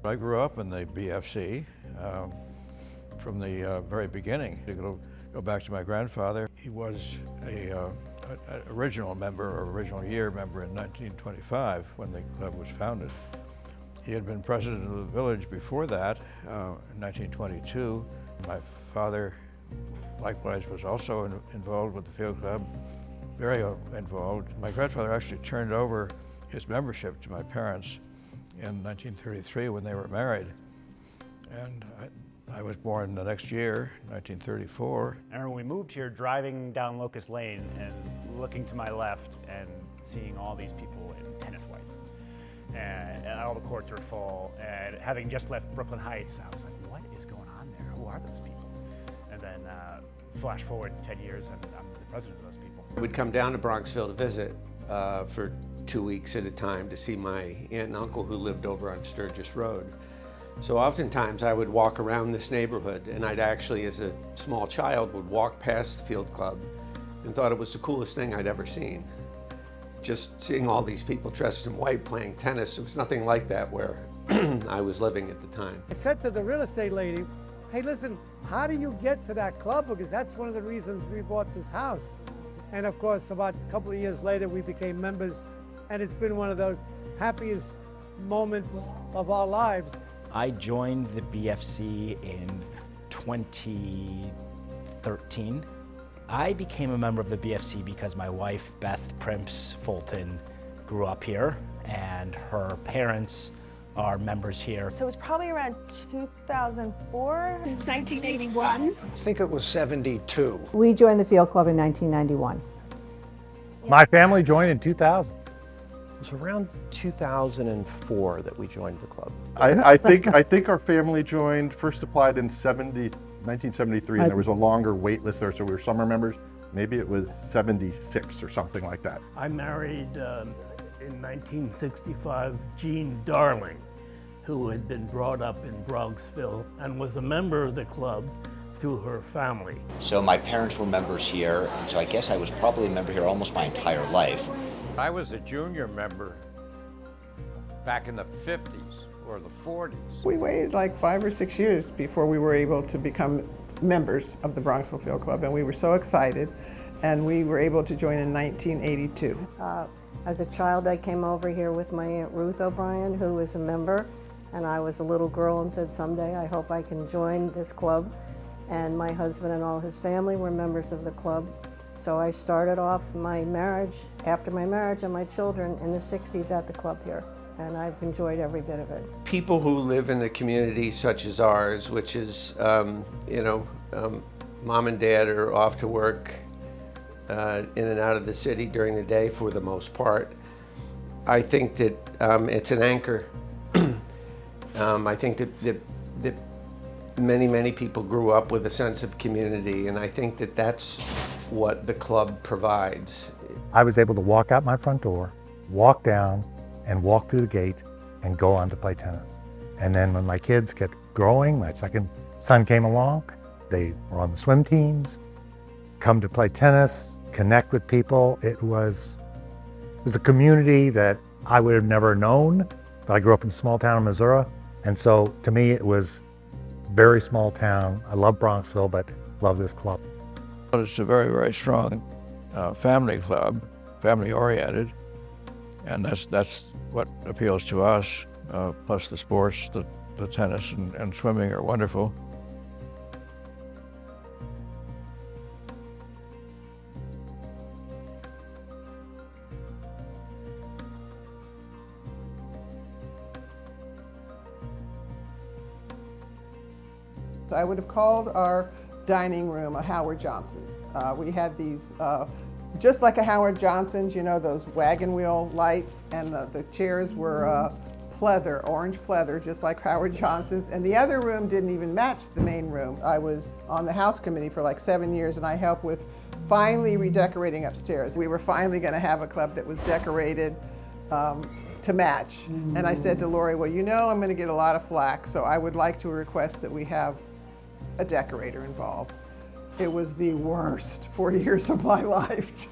I grew up in the BFC from the very beginning. To go back to my grandfather, he was an original member, or original year member in 1925 when the club was founded. He had been president of the village before that, in 1922. My father, likewise, was also involved with the field club, very involved. My grandfather actually turned over his membership to my parents in 1933 when they were married. And I was born the next year, 1934. I remember we moved here driving down Locust Lane and looking to my left and seeing all these people in tennis whites. And all the courts were full. And having just left Brooklyn Heights, I was like, what is going on there? Who are those people? And then flash forward 10 years and I'm the president of those people. We'd come down to Bronxville to visit for 2 weeks at a time to see my aunt and uncle who lived over on Sturgis Road. So oftentimes I would walk around this neighborhood, and I'd actually, as a small child, would walk past the field club and thought it was the coolest thing I'd ever seen. Just seeing all these people dressed in white playing tennis, it was nothing like that where I was living at the time. I said to the real estate lady, hey listen, how do you get to that club? Because that's one of the reasons we bought this house. And of course, about a couple of years later, we became members, and it's been one of the happiest moments of our lives. I joined the BFC in 2013. I became a member of the BFC because my wife, Beth Primps Fulton, grew up here, and her parents are members here. So it was probably around 2004? Since 1981. I think it was 72. We joined the field club in 1991. My family joined in 2000. It was around 2004 that we joined the club. I think our family joined, first applied in 1973, and there was a longer wait list there, so we were summer members. Maybe it was 76 or something like that. I married in 1965 Jean Darling, who had been brought up in Bronxville and was a member of the club through her family. So my parents were members here, and so I guess I was probably a member here almost my entire life. I was a junior member back in the 50s or the 40s. We waited like 5 or 6 years before we were able to become members of the Bronxville Field Club, and we were so excited, and we were able to join in 1982. As a child, I came over here with my Aunt Ruth O'Brien, who was a member, and I was a little girl and said, someday I hope I can join this club. And my husband and all his family were members of the club. So I started off my marriage, after my marriage and my children, in the 60s at the club here. And I've enjoyed every bit of it. People who live in a community such as ours, which is, mom and dad are off to work in and out of the city during the day for the most part. I think that it's an anchor. I think that many people grew up with a sense of community, and I think that that's what the club provides. I was able to walk out my front door, walk down, and walk through the gate and go on to play tennis. And then when my kids kept growing, my second son came along, they were on the swim teams, come to play tennis, connect with people. It was a community that I would have never known, but I grew up in a small town in Missouri, and so to me it was very small town. I love Bronxville, but love this club. It's a very, very strong family club, family-oriented, and that's what appeals to us. Plus the sports, the tennis and swimming are wonderful. I would have called our dining room a Howard Johnson's. We had these, just like a Howard Johnson's, you know, those wagon wheel lights, and the chairs were pleather, orange pleather, just like Howard Johnson's. And the other room didn't even match the main room. I was on the house committee for like 7 years, and I helped with finally redecorating upstairs. We were finally going to have a club that was decorated to match. And I said to Lori, well, you know I'm going to get a lot of flack, so I would like to request that we have a decorator involved. It was the worst 4 years of my life.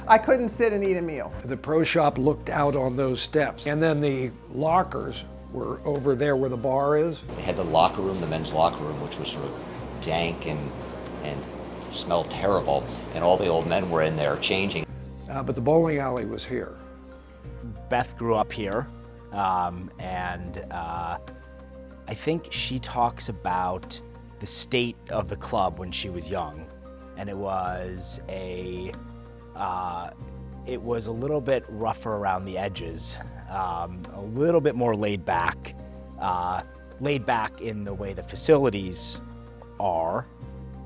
I couldn't sit and eat a meal. The pro shop looked out on those steps, and then the lockers were over there where the bar is. They had the locker room, the men's locker room, which was sort of dank and smelled terrible, and all the old men were in there changing. But the bowling alley was here. Beth grew up here, and I think she talks about the state of the club when she was young, and it was a little bit rougher around the edges, a little bit more laid back in the way the facilities are,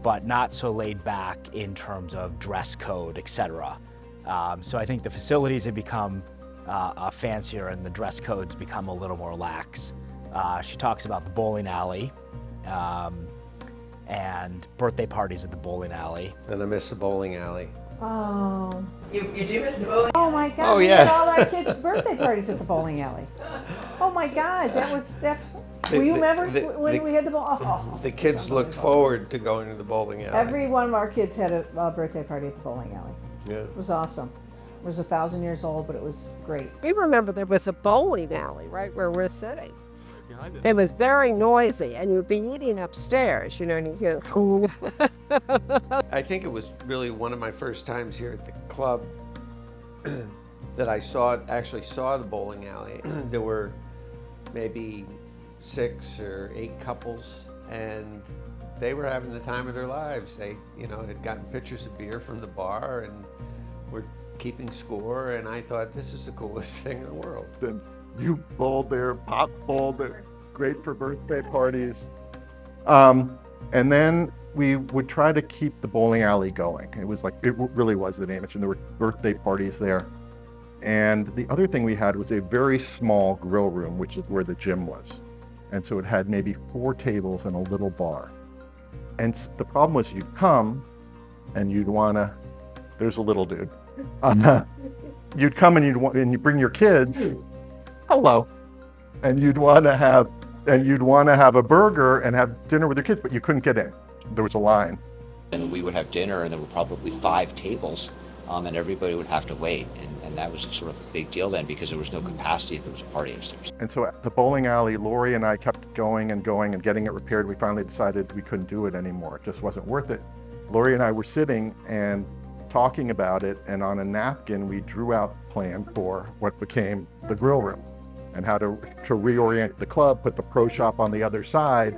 but not so laid back in terms of dress code, etc. So I think the facilities have become fancier and the dress codes become a little more lax. She talks about the bowling alley and birthday parties at the bowling alley. And I miss the bowling alley. Oh. You do miss the bowling alley? Oh my God, Oh, we yeah. had all our kids' birthday parties at the bowling alley. Oh my God, were you members when we had the bowling? Oh, The kids looked forward to going to the bowling alley. every one of our kids had a birthday party at the bowling alley. Yeah. It was awesome. It was 1,000 years old, but it was great. We remember there was a bowling alley right where we're sitting. It was very noisy, and you'd be eating upstairs, you know, and you hear, I think it was really one of my first times here at the club that I actually saw the bowling alley. There were maybe 6 or 8 couples, and they were having the time of their lives. They, had gotten pitchers of beer from the bar and were keeping score, and I thought, this is the coolest thing in the world. And you bowled there, Pop bowled there, great for birthday parties. And then we would try to keep the bowling alley going. It really was an image, and there were birthday parties there. And the other thing we had was a very small grill room, which is where the gym was. And so it had maybe 4 tables and a little bar. And the problem was you'd come and you'd wanna, there's a little dude. You'd come and you bring your kids, hello, and you'd want to have a burger and have dinner with your kids, but you couldn't get in. There was a line. And we would have dinner, and there were probably 5 tables, and everybody would have to wait. And that was sort of a big deal then, because there was no capacity if there was a party upstairs. And so at the bowling alley, Lori and I kept going and getting it repaired. We finally decided we couldn't do it anymore. It just wasn't worth it. Lori and I were sitting and talking about it, and on a napkin we drew out the plan for what became the grill room and how to reorient the club, put the pro shop on the other side,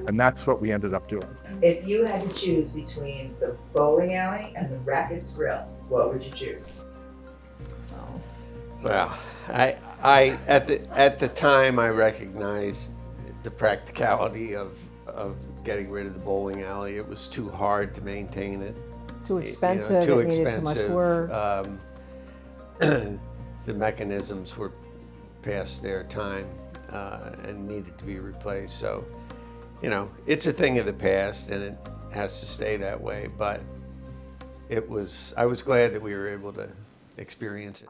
and that's what we ended up doing. If you had to choose between the bowling alley and the Rapids Grill, what would you choose? Well, I at the time I recognized the practicality of getting rid of the bowling alley. It was too hard to maintain it. Too expensive, too it needed expensive. too much work. The mechanisms were past their time and needed to be replaced. So, it's a thing of the past, and it has to stay that way. But I was glad that we were able to experience it.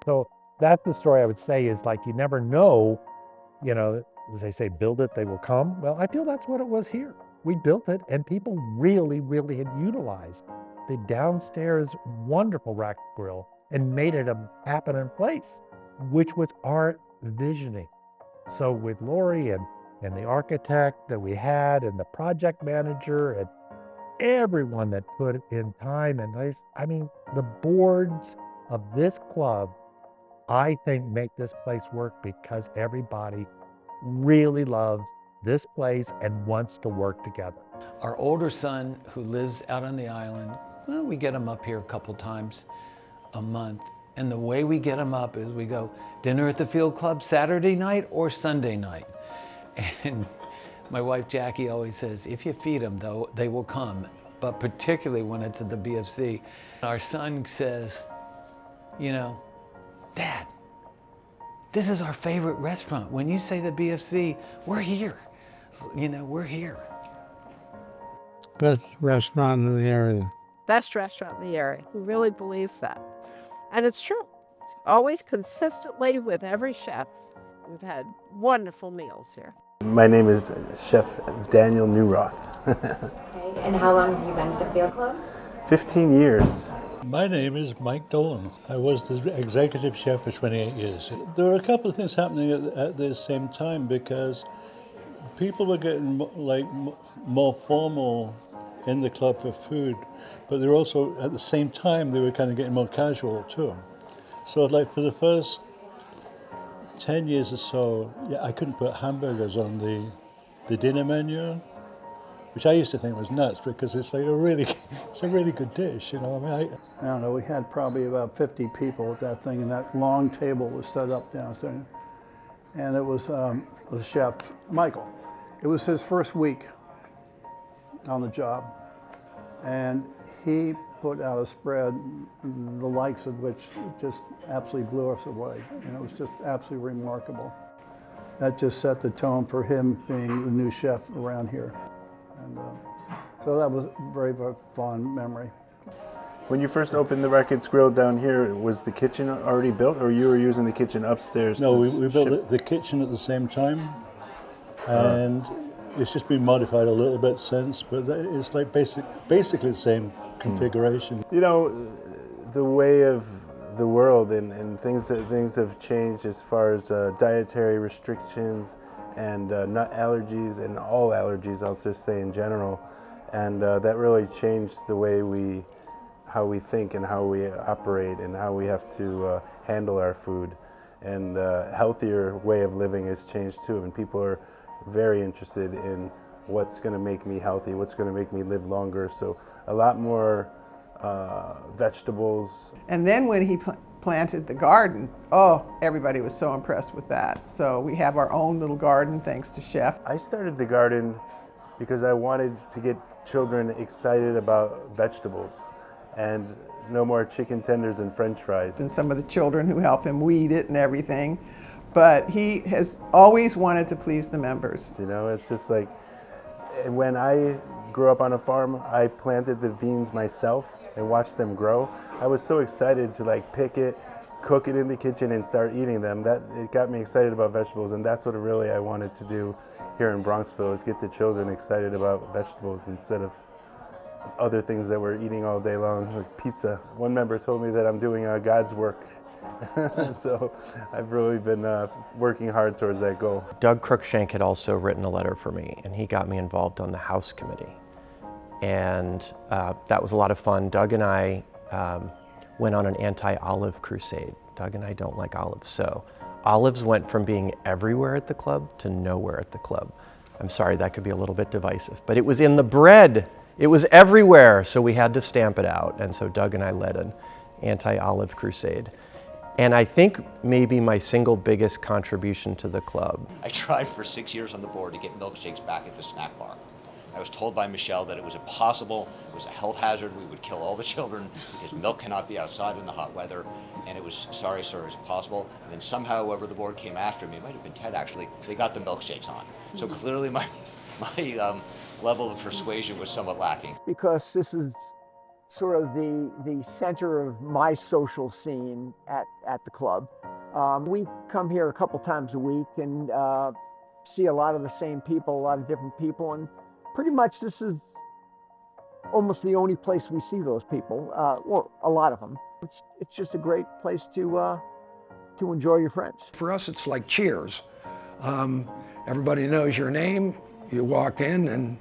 So that's the story I would say is like, you never know, as they say, build it, they will come. Well, I feel that's what it was here. We built it, and people really, really had utilized the downstairs wonderful rack grill and made it a happening place, which was our visioning. So with Lori and the architect that we had and the project manager and everyone that put in time and the boards of this club, I think, make this place work because everybody really loves this place and wants to work together. Our older son, who lives out on the island, well, we get him up here a couple times a month. And the way we get him up is we go dinner at the field club Saturday night or Sunday night. And my wife Jackie always says, if you feed them, though, they will come. But particularly when it's at the BFC. Our son says, Dad, this is our favorite restaurant. When you say the BFC, we're here. We're here. best restaurant in the area. Best restaurant in the area. We really believe that. And it's true. Always consistently with every chef. We've had wonderful meals here. My name is Chef Daniel Newroth. Okay, and how long have you been at the Field Club? 15 years. My name is Mike Dolan. I was the executive chef for 28 years. There were a couple of things happening at the same time because people were getting more formal in the club for food, but they were also, at the same time, they were kind of getting more casual too. So like for the first 10 years or so, I couldn't put hamburgers on the dinner menu, which I used to think was nuts because it's like a really good dish, you know. I mean, I don't know, we had probably about 50 people at that thing, and that long table was set up downstairs. And it was the chef, Michael. It was his first week on the job, and he put out a spread, the likes of which just absolutely blew us away. And it was just absolutely remarkable. That just set the tone for him being the new chef around here. And so that was a very, very fond memory. When you first opened the Records Grill down here, was the kitchen already built, or you were using the kitchen upstairs? No, we built the kitchen at the same time, and it's just been modified a little bit since, but it's like basically the same configuration. You know, the way of the world and things have changed as far as dietary restrictions and nut allergies and all allergies, I'll just say in general, and that really changed the way how we think and how we operate and how we have to handle our food. And healthier way of living has changed too, and people are very interested in what's going to make me healthy, what's going to make me live longer. So a lot more vegetables. And then when he planted the garden, oh, everybody was so impressed with that. So we have our own little garden thanks to Chef. I started the garden because I wanted to get children excited about vegetables and no more chicken tenders and French fries. And some of the children who help him weed it and everything. But he has always wanted to please the members. You know, it's just like, when I grew up on a farm, I planted the beans myself and watched them grow. I was so excited to like pick it, cook it in the kitchen and start eating them. That it got me excited about vegetables, and that's what really I wanted to do here in Bronxville, is get the children excited about vegetables instead of other things that we're eating all day long, like pizza. One member told me that I'm doing God's work. So I've really been working hard towards that goal. Doug Cruikshank had also written a letter for me, and he got me involved on the House Committee. And that was a lot of fun. Doug and I went on an anti-olive crusade. Doug and I don't like olives, so olives went from being everywhere at the club to nowhere at the club. I'm sorry, that could be a little bit divisive, but it was in the bread. It was everywhere, so we had to stamp it out. And so Doug and I led an anti-olive crusade. And I think maybe my single biggest contribution to the club. I tried for 6 years on the board to get milkshakes back at the snack bar. I was told by Michelle that it was impossible, it was a health hazard, we would kill all the children because milk cannot be outside in the hot weather, and it was, sorry sir, it was impossible. And then somehow whoever the board came after me, it might have been Ted actually, they got the milkshakes on. So clearly my level of persuasion was somewhat lacking. Because this is sort of the center of my social scene at the club. We come here a couple times a week and see a lot of the same people, a lot of different people, and pretty much this is almost the only place we see those people, or a lot of them. It's just a great place to enjoy your friends. For us, it's like Cheers. Everybody knows your name. You walk in and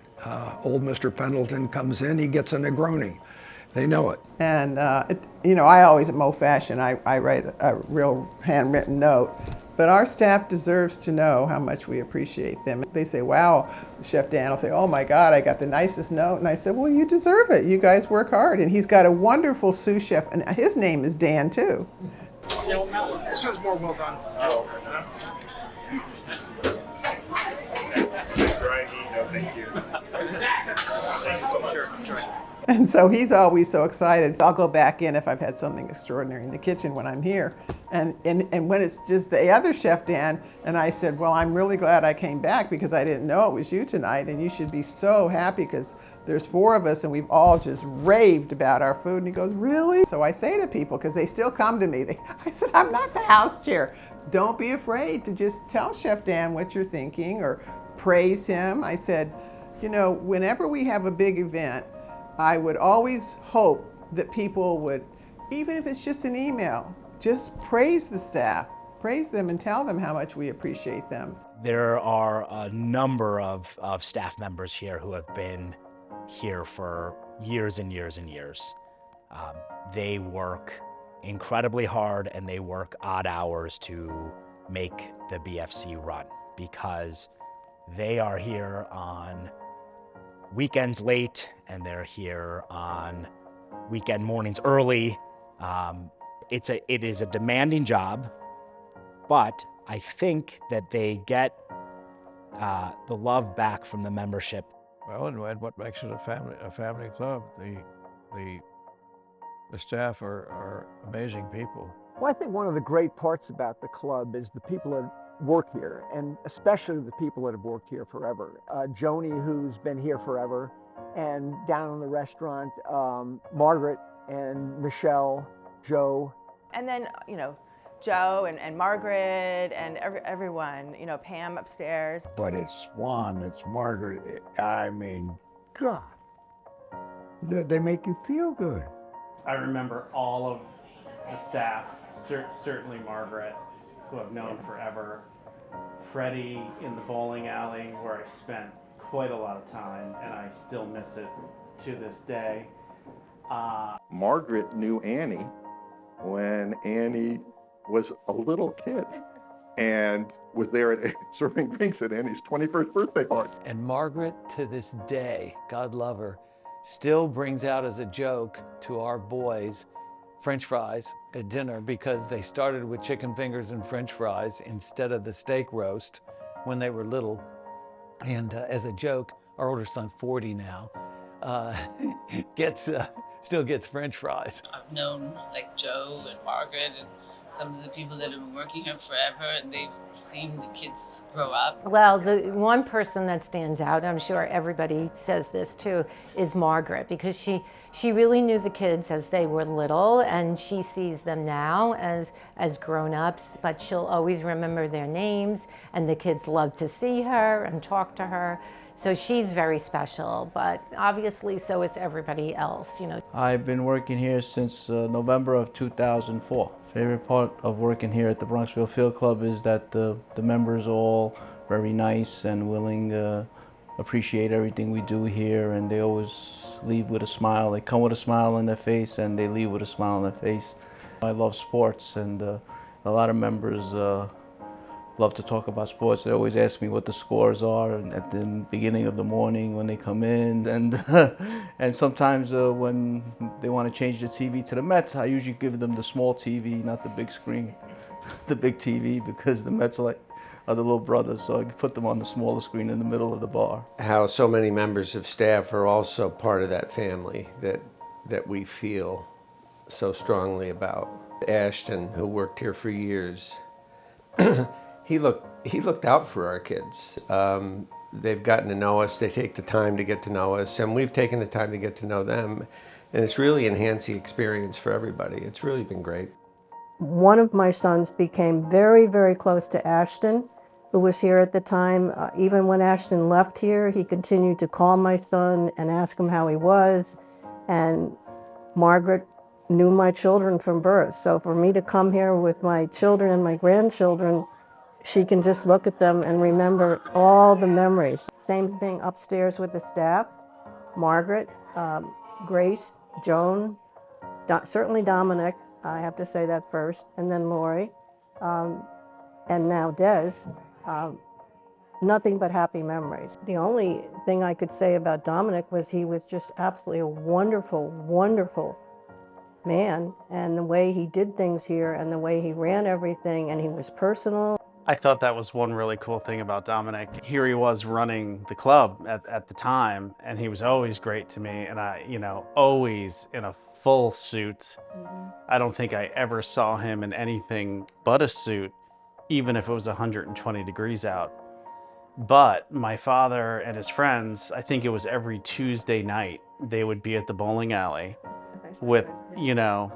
old Mr. Pendleton comes in, he gets a Negroni. They know it. And, you know, I always, at Mo Fashion, I write a real handwritten note. But our staff deserves to know how much we appreciate them. They say, wow, Chef Dan will say, oh my God, I got the nicest note. And I said, well, you deserve it. You guys work hard. And he's got a wonderful sous chef, and his name is Dan, too. This is more well done. Thank you. Thank you so much. And so he's always so excited. I'll go back in if I've had something extraordinary in the kitchen when I'm here. And when it's just the other Chef Dan, and I said, well, I'm really glad I came back because I didn't know it was you tonight, and you should be so happy because there's 4 of us and we've all just raved about our food. And he goes, really? So I say to people, because they still come to me, I said, I'm not the house chair. Don't be afraid to just tell Chef Dan what you're thinking or praise him. I said, you know, whenever we have a big event, I would always hope that people would, even if it's just an email, just praise the staff, praise them and tell them how much we appreciate them. There are a number of staff members here who have been here for years and years and years. They work incredibly hard and they work odd hours to make the BFC run because they are here on weekends late and they're here on weekend mornings early. It is a demanding job, but I think that they get the love back from the membership. Well, and what makes it a family club? The staff are amazing people. Well, I think one of the great parts about the club is the people that work here, and especially the people that have worked here forever. Joni, who's been here forever, and down in the restaurant, Margaret and Michelle, Joe. And then, you know, Joe and Margaret and everyone, you know, Pam upstairs. But it's Swan, it's Margaret. I mean, God, they make you feel good. I remember all of the staff, certainly Margaret, who I've known forever. Freddie in the bowling alley, where I spent quite a lot of time, and I still miss it to this day. Margaret knew Annie when Annie was a little kid and was there serving drinks at Annie's 21st birthday party. And Margaret, to this day, God love her, still brings out as a joke to our boys French fries at dinner because they started with chicken fingers and French fries instead of the steak roast when they were little. And as a joke, our older son, 40 now, still gets French fries. I've known like Joe and Margaret and some of the people that have been working here forever, and they've seen the kids grow up. Well, the one person that stands out, I'm sure everybody says this too, is Margaret, because she really knew the kids as they were little, and she sees them now as grown-ups, but she'll always remember their names, and the kids love to see her and talk to her. So she's very special, but obviously so is everybody else, you know. I've been working here since November of 2004. Favorite part of working here at the Bronxville Field Club is that the members are all very nice and willing to appreciate everything we do here, and they always leave with a smile. They come with a smile on their face and they leave with a smile on their face. I love sports, and a lot of members love to talk about sports. They always ask me what the scores are at the beginning of the morning when they come in, and sometimes when they want to change the TV to the Mets, I usually give them the small TV, not the big screen, the big TV, because the Mets are the little brothers, so I put them on the smaller screen in the middle of the bar. How so many members of staff are also part of that family that we feel so strongly about. Ashton, who worked here for years, he looked out for our kids. They've gotten to know us, they take the time to get to know us, and we've taken the time to get to know them. And it's really enhanced the experience for everybody. It's really been great. One of my sons became very, very close to Ashton, who was here at the time. Even when Ashton left here, he continued to call my son and ask him how he was. And Margaret knew my children from birth. So for me to come here with my children and my grandchildren, she can just look at them and remember all the memories. Same thing upstairs with the staff. Margaret, Grace, Joan, certainly Dominic, I have to say that first, and then Lori, and now Des. Nothing but happy memories. The only thing I could say about Dominic was he was just absolutely a wonderful, wonderful man, and the way he did things here and the way he ran everything, and he was personal. I thought that was one really cool thing about Dominic. Here he was running the club at the time, and he was always great to me, and always in a full suit. I don't think I ever saw him in anything but a suit, even if it was 120 degrees out. But my father and his friends, I think it was every Tuesday night, they would be at the bowling alley with, you know,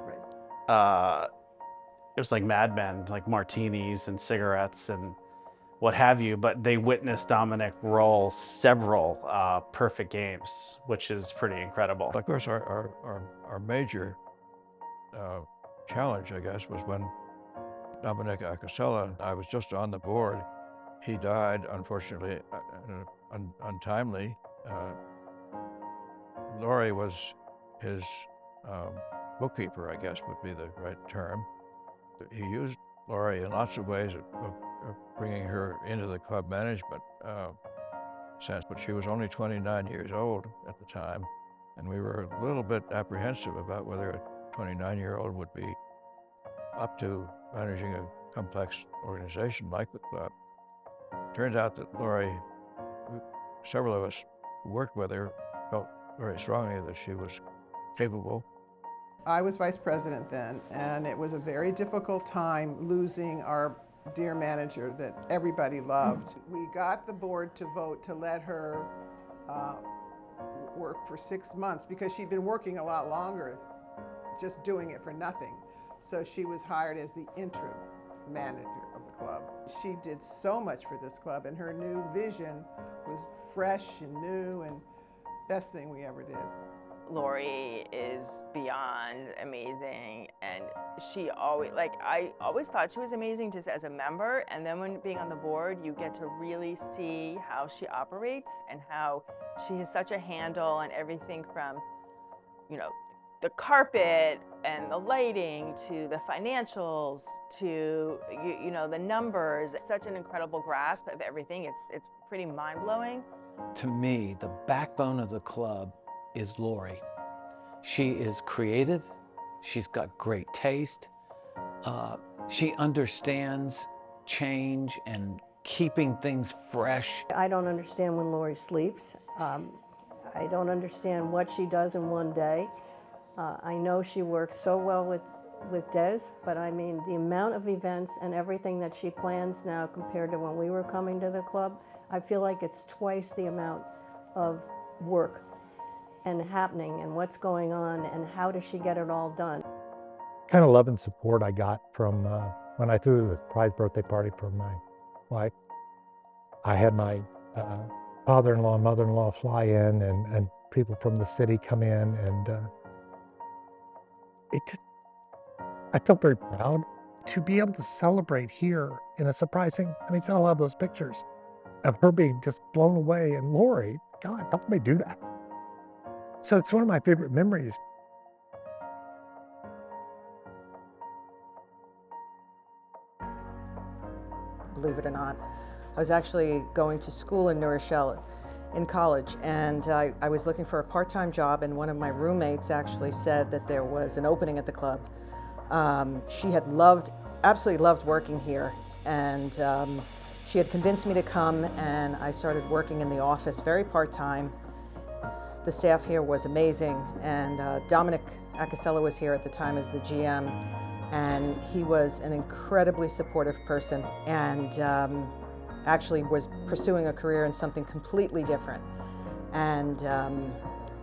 it was like Mad Men, like martinis and cigarettes and what have you, but they witnessed Dominic roll several perfect games, which is pretty incredible. Of course, our major challenge, I guess, was when Dominic Acasella, I was just on the board. He died, unfortunately, untimely. Laurie was his bookkeeper, I guess would be the right term. He used Laurie in lots of ways of bringing her into the club management sense, but she was only 29 years old at the time, and we were a little bit apprehensive about whether a 29-year-old would be up to managing a complex organization like the club. Turned out that Laurie, several of us who worked with her, felt very strongly that she was capable. I was vice president then, and it was a very difficult time losing our dear manager that everybody loved. We got the board to vote to let her work for 6 months because she'd been working a lot longer, just doing it for nothing. So she was hired as the interim manager of the club. She did so much for this club, and her new vision was fresh and new and best thing we ever did. Lori is beyond amazing, and she always, I always thought she was amazing just as a member, and then when being on the board, you get to really see how she operates and how she has such a handle on everything from, you know, the carpet and the lighting to the financials to, you know, the numbers. Such an incredible grasp of everything. It's pretty mind-blowing. To me, the backbone of the club is Lori. She is creative. She's got great taste. She understands change and keeping things fresh. I don't understand when Lori sleeps. I don't understand what she does in one day. I know she works so well with Des, but I mean the amount of events and everything that she plans now compared to when we were coming to the club, I feel like it's twice the amount of work and happening and what's going on and how does she get it all done. Kind of love and support I got from when I threw the surprise birthday party for my wife. I had my father-in-law and mother-in-law fly in and people from the city come in, and I felt very proud to be able to celebrate here in a surprising, I mean, I love those pictures of her being just blown away, and Lori, God, don't let me do that. So it's one of my favorite memories. Believe it or not, I was actually going to school in New Rochelle in college, and I was looking for a part-time job, and one of my roommates actually said that there was an opening at the club. She had absolutely loved working here, and she had convinced me to come, and I started working in the office very part-time. The staff here was amazing, and Dominic Acasella was here at the time as the GM, and he was an incredibly supportive person, and actually was pursuing a career in something completely different. And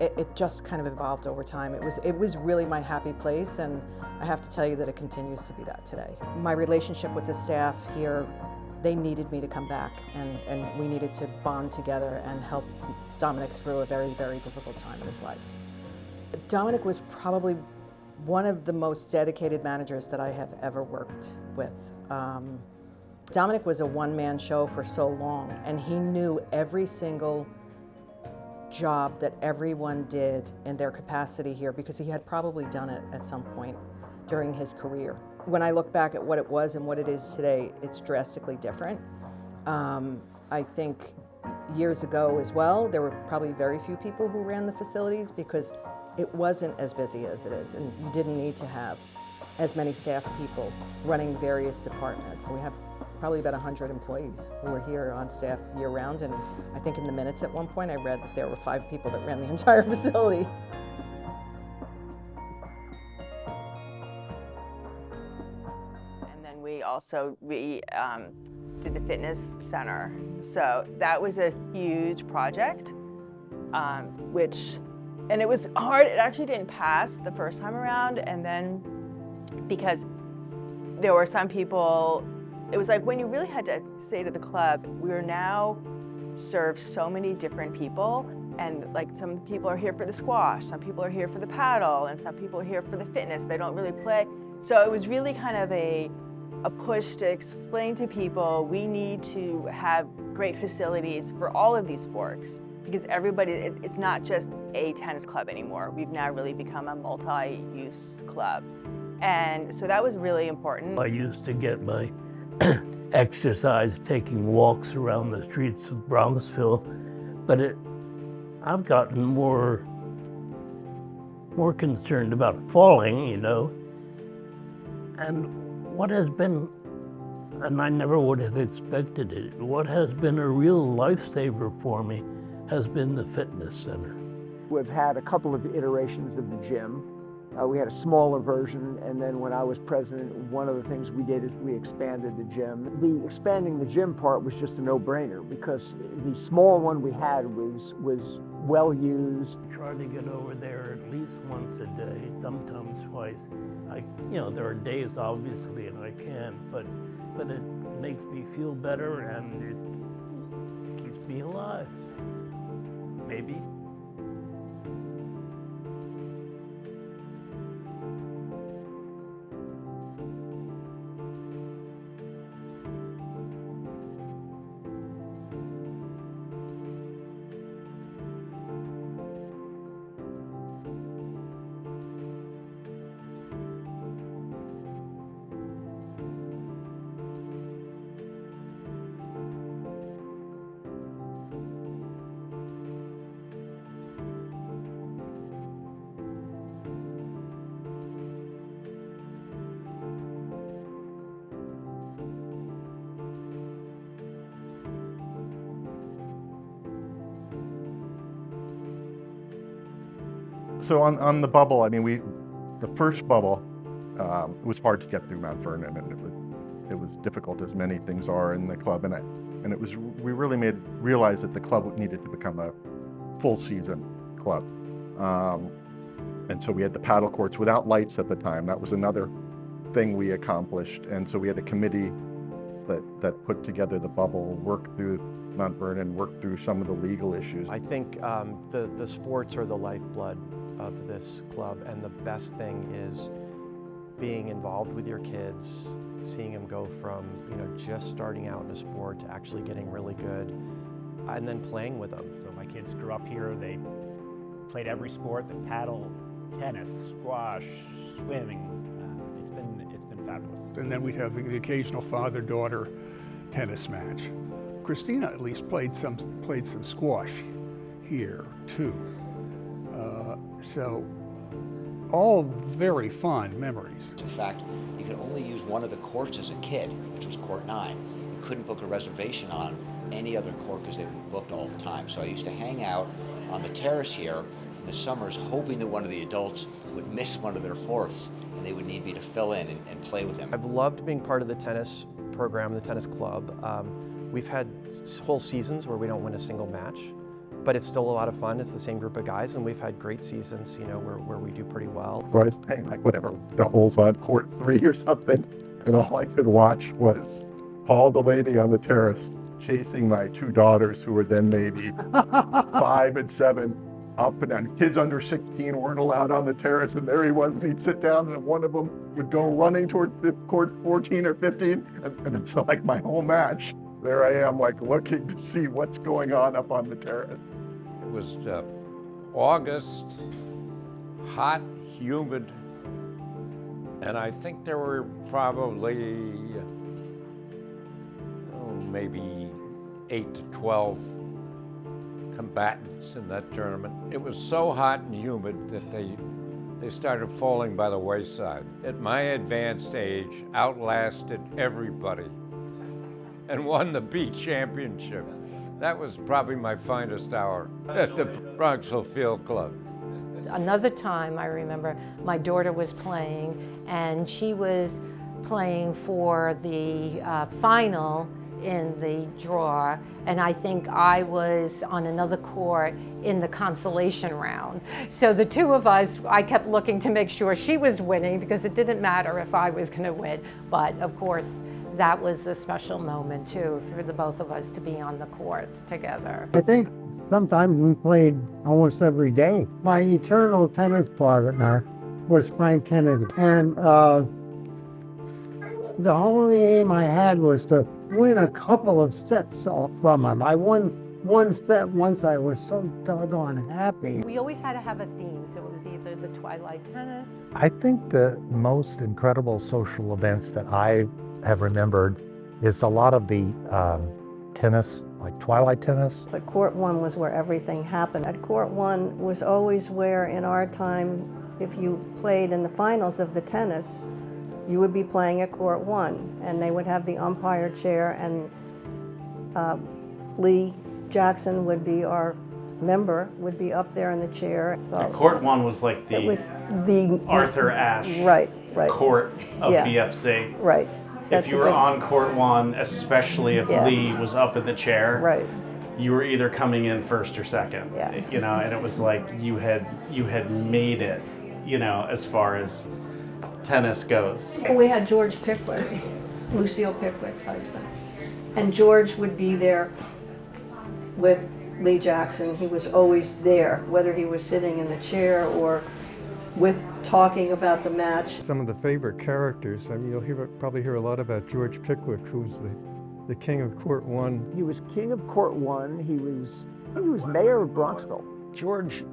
it just kind of evolved over time. It was really my happy place, and I have to tell you that it continues to be that today. My relationship with the staff here, they needed me to come back, and we needed to bond together and help Dominic through a very, very difficult time in his life. Dominic was probably one of the most dedicated managers that I have ever worked with. Dominic was a one-man show for so long, and he knew every single job that everyone did in their capacity here because he had probably done it at some point during his career. When I look back at what it was and what it is today, it's drastically different. I think years ago as well, there were probably very few people who ran the facilities because it wasn't as busy as it is, and you didn't need to have as many staff people running various departments. We have probably about 100 employees who are here on staff year-round, and I think in the minutes at one point I read that there were 5 people that ran the entire facility. And then we did the fitness center. So that was a huge project, and it was hard. It actually didn't pass the first time around, and then because there were some people, it was like when you really had to say to the club, we're now serve so many different people, and like some people are here for the squash, some people are here for the paddle, and some people are here for the fitness. They don't really play. So it was really kind of a push to explain to people we need to have great facilities for all of these sports, because everybody, it's not just a tennis club anymore. We've now really become a multi-use club. And so that was really important. I used to get my exercise taking walks around the streets of Bronxville, but I've gotten more concerned about falling, you know. And what has been, and I never would have expected it, what has been a real lifesaver for me has been the fitness center. We've had a couple of iterations of the gym. We had a smaller version, and then when I was president, one of the things we did is we expanded the gym. The expanding the gym part was just a no-brainer because the small one we had was well used. Try to get over there at least once a day, sometimes twice. There are days obviously and I can't, but it makes me feel better and it keeps me alive, maybe. So on the bubble, I mean, the first bubble, it was hard to get through Mount Vernon, and it was difficult, as many things are in the club, and we really realized that the club needed to become a full season club, and so we had the paddle courts without lights at the time. That was another thing we accomplished, and so we had a committee that put together the bubble, worked through Mount Vernon, worked through some of the legal issues. I think the sports are the lifeblood of this club, and the best thing is being involved with your kids, seeing them go from just starting out in a sport to actually getting really good, and then playing with them. So my kids grew up here. They played every sport: the paddle, tennis, squash, swimming. It's been fabulous. And then we'd have the occasional father-daughter tennis match. Christina at least played some squash here too. So all very fond memories. In fact, you could only use one of the courts as a kid, which was court 9. You couldn't book a reservation on any other court because they were booked all the time. So I used to hang out on the terrace here in the summers, hoping that one of the adults would miss one of their fourths and they would need me to fill in and play with them. I've loved being part of the tennis program, the tennis club. We've had whole seasons where we don't win a single match, but it's still a lot of fun. It's the same group of guys, and we've had great seasons, where we do pretty well. So I was playing like whatever, doubles on court 3 or something, and all I could watch was Paul Delaney on the terrace chasing my 2 daughters, who were then maybe 5 and 7, up and down. Kids under 16 weren't allowed on the terrace, and there he was. He'd sit down, and one of them would go running toward court 14 or 15, and it's like my whole match. There I am, like looking to see what's going on up on the terrace. It was August, hot, humid, and I think there were probably maybe 8 to 12 combatants in that tournament. It was so hot and humid that they started falling by the wayside. At my advanced age, outlasted everybody and won the B championship. That was probably my finest hour at the Bronxville Field Club. Another time I remember my daughter was playing, and she was playing for the final in the draw, and I think I was on another court in the consolation round. So the two of us, I kept looking to make sure she was winning because it didn't matter if I was going to win. But of course, that was a special moment too for the both of us to be on the court together. I think sometimes we played almost every day. My eternal tennis partner was Frank Kennedy, and the only aim I had was to win a couple of sets off from him. I won one set once. I was so doggone happy. We always had to have a theme, so it was either the twilight tennis. I think the most incredible social events that I have remembered is a lot of the tennis, like twilight tennis. But Court 1 was where everything happened. At Court 1 was always where, in our time, if you played in the finals of the tennis, you would be playing at Court 1, and they would have the umpire chair, and Lee Jackson would be our member, would be up there in the chair. So Court 1 was like it was the Arthur Ashe right. court of Yeah. BFC. Right. If you were on Court 1, especially if Lee was up in the chair, right, you were either coming in first or second. Yeah. You know, and it was like you had made it, you know, as far as tennis goes. We had George Pickwick, Lucille Pickwick's husband, and George would be there with Lee Jackson. He was always there, whether he was sitting in the chair or with talking about the match. Some of the favorite characters, I mean, you'll probably hear a lot about George Pickwick, who's the king of Court 1. He was king of Court 1. He was mayor of Bronxville. George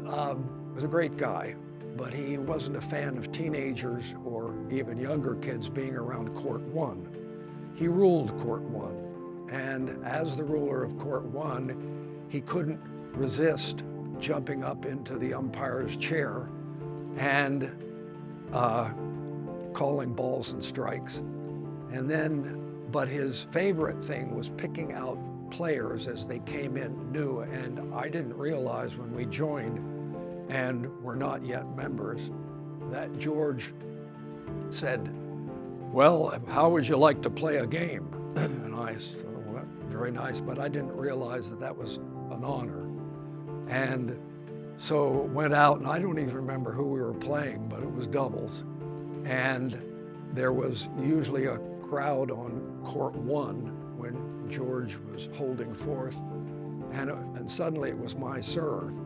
was a great guy, but he wasn't a fan of teenagers or even younger kids being around Court 1. He ruled Court 1, and as the ruler of Court 1, he couldn't resist jumping up into the umpire's chair and calling balls and strikes. But his favorite thing was picking out players as they came in new, and I didn't realize when we joined and were not yet members that George said, "Well, how would you like to play a game?" And I said, "Well, very nice," but I didn't realize that was an honor. And so went out, and I don't even remember who we were playing, but it was doubles. And there was usually a crowd on Court 1 when George was holding forth, and suddenly it was my serve.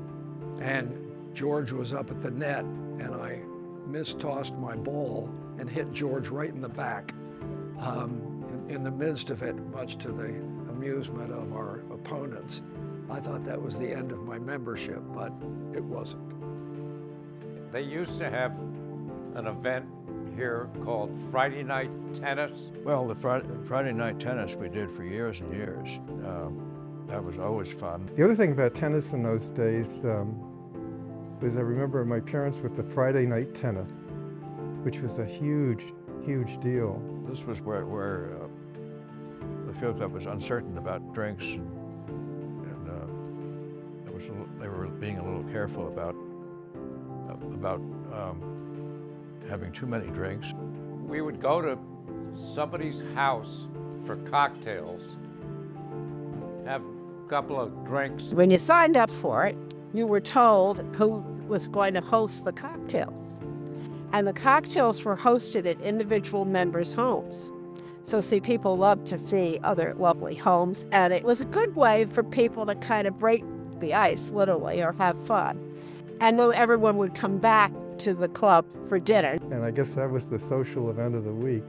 And George was up at the net, and I mistossed my ball and hit George right in the back. In the midst of it, much to the amusement of our opponents. I thought that was the end of my membership, but it wasn't. They used to have an event here called Friday Night Tennis. Well, the Friday night tennis we did for years and years. That was always fun. The other thing about tennis in those days was I remember my parents with the Friday night tennis, which was a huge, huge deal. This was where the field club was uncertain about drinks, and they were being a little careful about having too many drinks. We would go to somebody's house for cocktails, have a couple of drinks. When you signed up for it, you were told who was going to host the cocktails. And the cocktails were hosted at individual members' homes. So see, people love to see other lovely homes, and it was a good way for people to kind of break the ice, literally, or have fun. And then everyone would come back to the club for dinner. And I guess that was the social event of the week.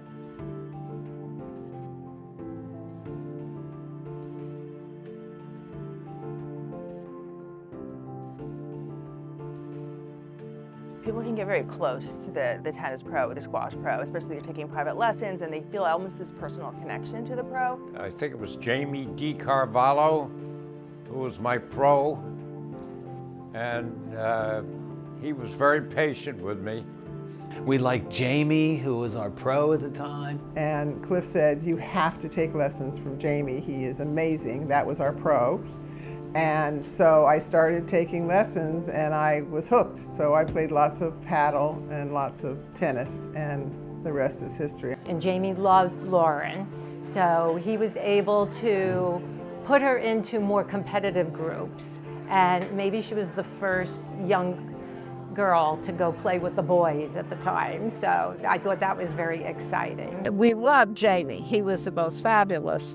People can get very close to the tennis pro, the squash pro, especially if you're taking private lessons, and they feel almost this personal connection to the pro. I think it was Jamie DiCarvalho, who was my pro, and he was very patient with me. We liked Jamie, who was our pro at the time. And Cliff said, "You have to take lessons from Jamie. He is amazing." That was our pro. And so I started taking lessons, and I was hooked. So I played lots of paddle and lots of tennis, and the rest is history. And Jamie loved Lauren, so he was able to put her into more competitive groups. And maybe she was the first young girl to go play with the boys at the time. So I thought that was very exciting. We loved Jamie. He was the most fabulous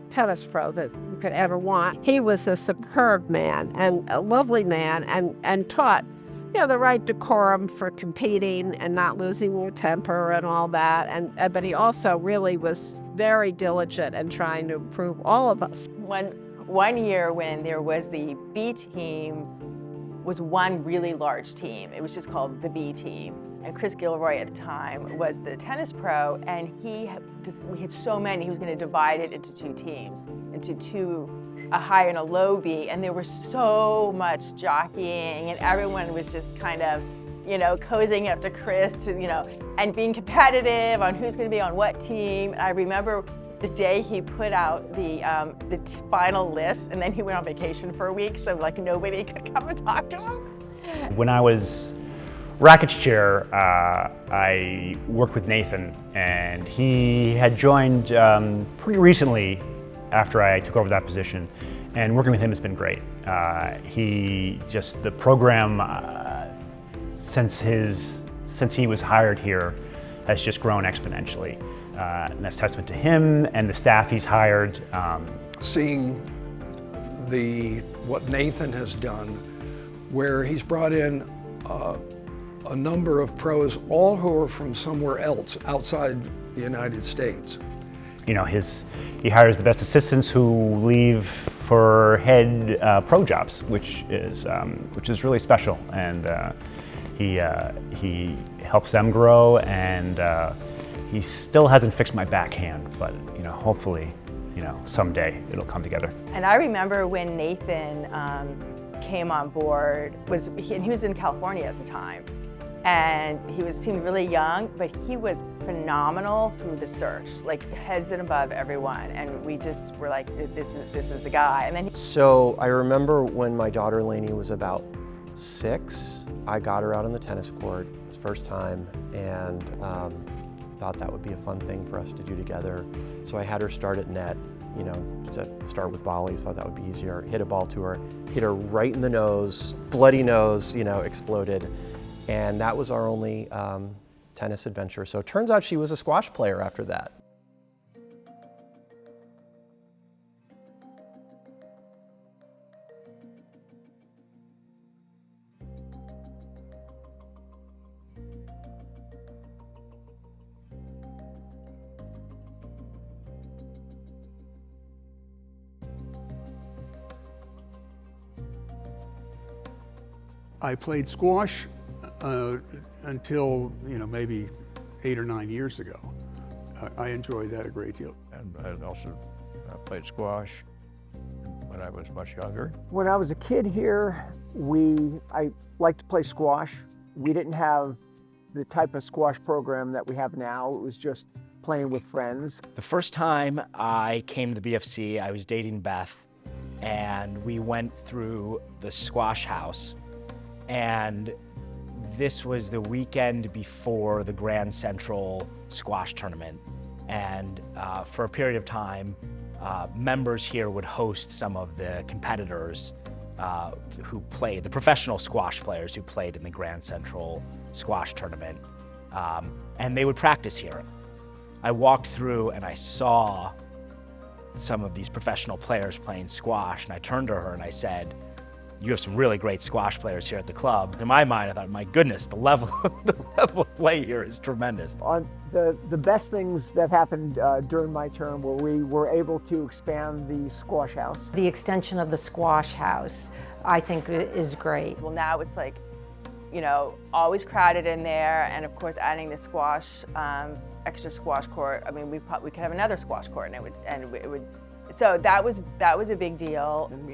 tennis pro that you could ever want. He was a superb man and a lovely man, and taught, you know, the right decorum for competing and not losing your temper and all that. And but he also really was very diligent in trying to improve all of us. One year when there was the B team, was one really large team. It was just called the B team. And Chris Gilroy at the time was the tennis pro, and we had so many, he was going to divide it into two teams, a high and a low B, and there was so much jockeying, and everyone was just kind of, you know, cozying up to Chris to, you know, and being competitive on who's going to be on what team. I remember the day he put out the final list, and then he went on vacation for a week, so like nobody could come and talk to him. When I was rackets chair, I worked with Nathan, and he had joined pretty recently after I took over that position, and working with him has been great. The program since he was hired here has just grown exponentially. And that's testament to him and the staff he's hired. Seeing what Nathan has done, where he's brought in a number of pros, all who are from somewhere else outside the United States. You know, he hires the best assistants who leave for head pro jobs, which is really special, and he helps them grow, and he still hasn't fixed my backhand, but you know, hopefully, you know, someday it'll come together. And I remember when Nathan came on board, and he was in California at the time, and he seemed really young, but he was phenomenal through the search, like heads and above everyone, and we just were like, this is the guy. And then So I remember when my daughter Lainey was about 6, I got her out on the tennis court, it was first time, and thought that would be a fun thing for us to do together. So I had her start at net, you know, to start with volleys, thought that would be easier. Hit a ball to her, hit her right in the nose, bloody nose, you know, exploded. And that was our only tennis adventure. So it turns out she was a squash player after that. I played squash until, you know, maybe 8 or 9 years ago. I enjoyed that a great deal. And I also played squash when I was much younger. When I was a kid here, I liked to play squash. We didn't have the type of squash program that we have now. It was just playing with friends. The first time I came to the BFC, I was dating Beth, and we went through the squash house. And this was the weekend before the Grand Central squash tournament. And for a period of time, members here would host some of the competitors who played, the professional squash players who played in the Grand Central squash tournament. And they would practice here. I walked through and I saw some of these professional players playing squash, and I turned to her and I said, "You have some really great squash players here at the club." In my mind, I thought, my goodness, the level of play here is tremendous. The best things that happened during my term were we were able to expand the squash house. The extension of the squash house, I think, is great. Well, now it's like, you know, always crowded in there, and of course adding the squash, extra squash court. I mean, we could have another squash court, and it would. So that was a big deal. And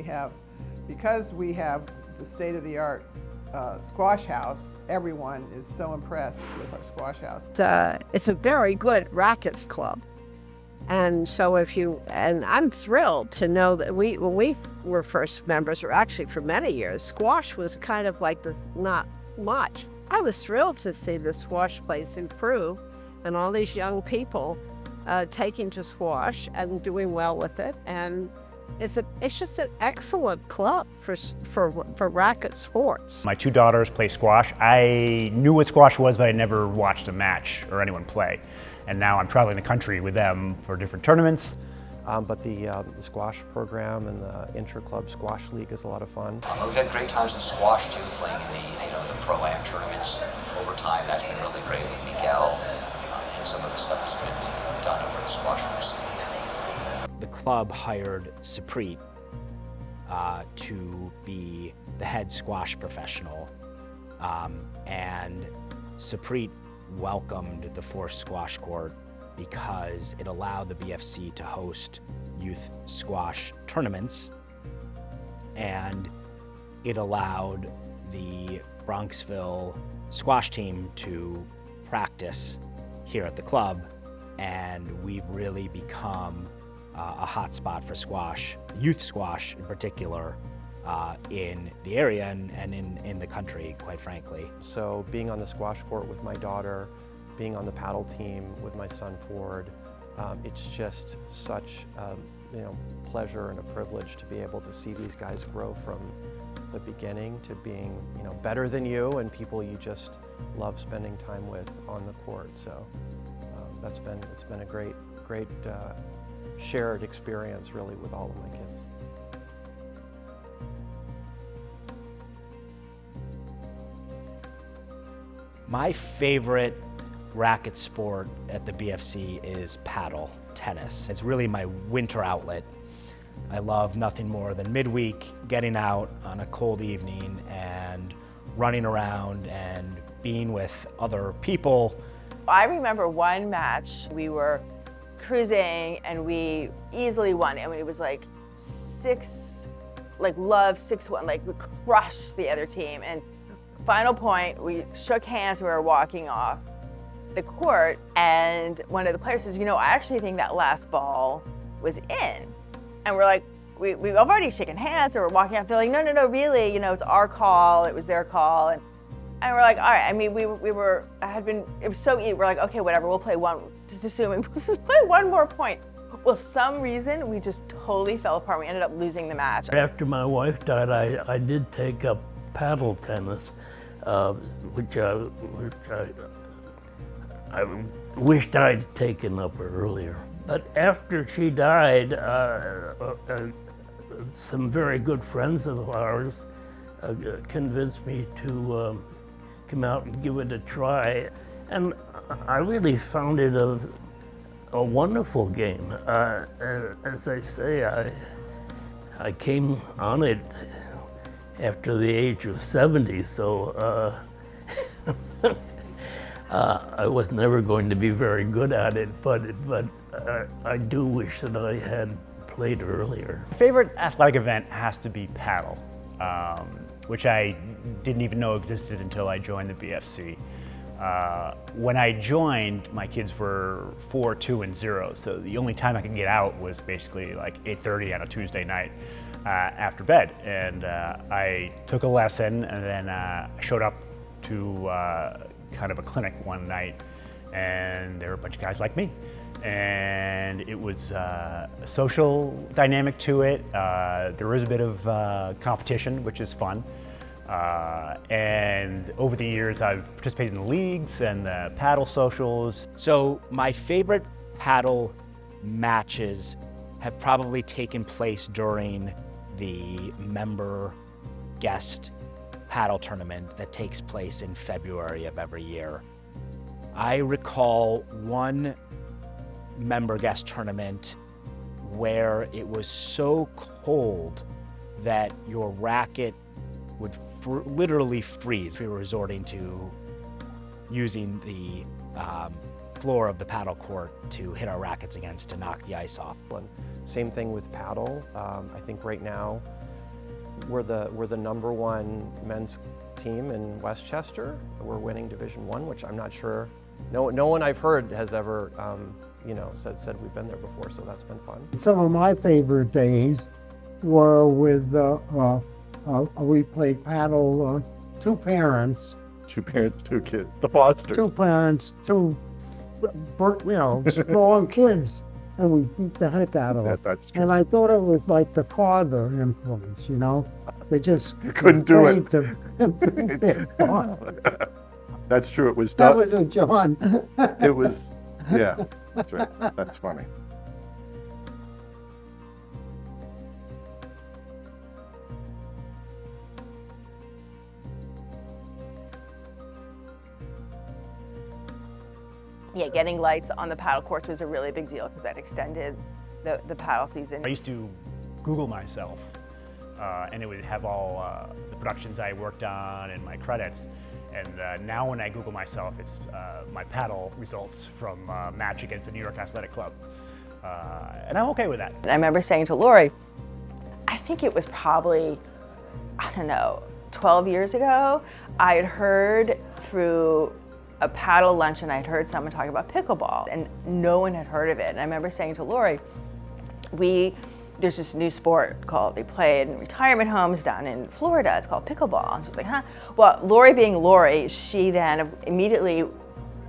because we have the state-of-the-art squash house, everyone is so impressed with our squash house. It's a very good rackets club. And so and I'm thrilled to know that when we were first members, or actually for many years, squash was kind of like not much. I was thrilled to see the squash place improve, and all these young people taking to squash and doing well with it. And it's just an excellent club for racket sports. My two daughters play squash. I knew what squash was, but I never watched a match or anyone play. And now I'm traveling the country with them for different tournaments. But the squash program and the intra-club squash league is a lot of fun. We've had great times in squash too, playing in the pro-am tournaments over time. That's been really great with Miguel and some of the stuff that's been done over the squash groups. The club hired Supreet to be the head squash professional, and Supreet welcomed the forced squash court because it allowed the BFC to host youth squash tournaments, and it allowed the Bronxville squash team to practice here at the club, and we've really become a hot spot for squash, youth squash in particular, in the area and in the country, quite frankly. So being on the squash court with my daughter, being on the paddle team with my son Ford, it's just such pleasure and a privilege to be able to see these guys grow from the beginning to being better than you and people you just love spending time with on the court. So it's been a great shared experience really with all of my kids. My favorite racket sport at the BFC is paddle tennis. It's really my winter outlet. I love nothing more than midweek getting out on a cold evening and running around and being with other people. I remember one match, we were cruising and we easily won. I mean, it was like 6-1, like we crushed the other team. And final point, we shook hands, we were walking off the court, and one of the players says, I actually think that last ball was in. And we're like, we've already shaken hands, and we're walking off, they're like, no, really, it's our call, it was their call. And we're like, all right, I mean, it was so easy, we're like, okay, whatever, we'll play one, just assuming, we'll just play one more point. Well, some reason, we just totally fell apart. We ended up losing the match. After my wife died, I did take up paddle tennis, which I wished I'd taken up earlier. But after she died, some very good friends of ours convinced me to come out and give it a try. And I really found it a wonderful game. As I say, I came on it after the age of 70, so I was never going to be very good at it, but I do wish that I had played earlier. My favorite athletic event has to be paddle, which I didn't even know existed until I joined the BFC. When I joined, my kids were 4, 2, and 0, so the only time I could get out was basically like 8:30 on a Tuesday night after bed. And I took a lesson, and then I showed up to kind of a clinic one night, and there were a bunch of guys like me. And it was a social dynamic to it. There is a bit of competition, which is fun. And over the years, I've participated in the leagues and the paddle socials. So my favorite paddle matches have probably taken place during the member guest paddle tournament that takes place in February of every year. I recall one member guest tournament where it was so cold that your racket would literally freeze. We were resorting to using the floor of the paddle court to hit our rackets against to knock the ice off. Same thing with paddle. I think right now we're the #1 men's team in Westchester. We're winning Division I, which I'm not sure. No one I've heard has ever said we've been there before, so that's been fun. Some of my favorite days were with we played paddle, 2 parents. 2 parents, 2 kids, the foster. 2 parents, 2 strong kids, and we beat the heck out of them. That's true. And I thought it was like the father influence, you know? They just couldn't do it. That's true. It was That was a John. It was, yeah, that's right. That's funny. Yeah, getting lights on the paddle courts was a really big deal because that extended the paddle season. I used to Google myself, and it would have all the productions I worked on and my credits. And now when I Google myself, it's my paddle results from a match against the New York Athletic Club. And I'm okay with that. And I remember saying to Lori, I think it was probably, I don't know, 12 years ago, I had heard through a paddle luncheon, I had heard someone talk about pickleball, and no one had heard of it. And I remember saying to Lori, there's this new sport called, they play it in retirement homes down in Florida, it's called pickleball. And she's like, huh? Well, Lori being Lori, she then immediately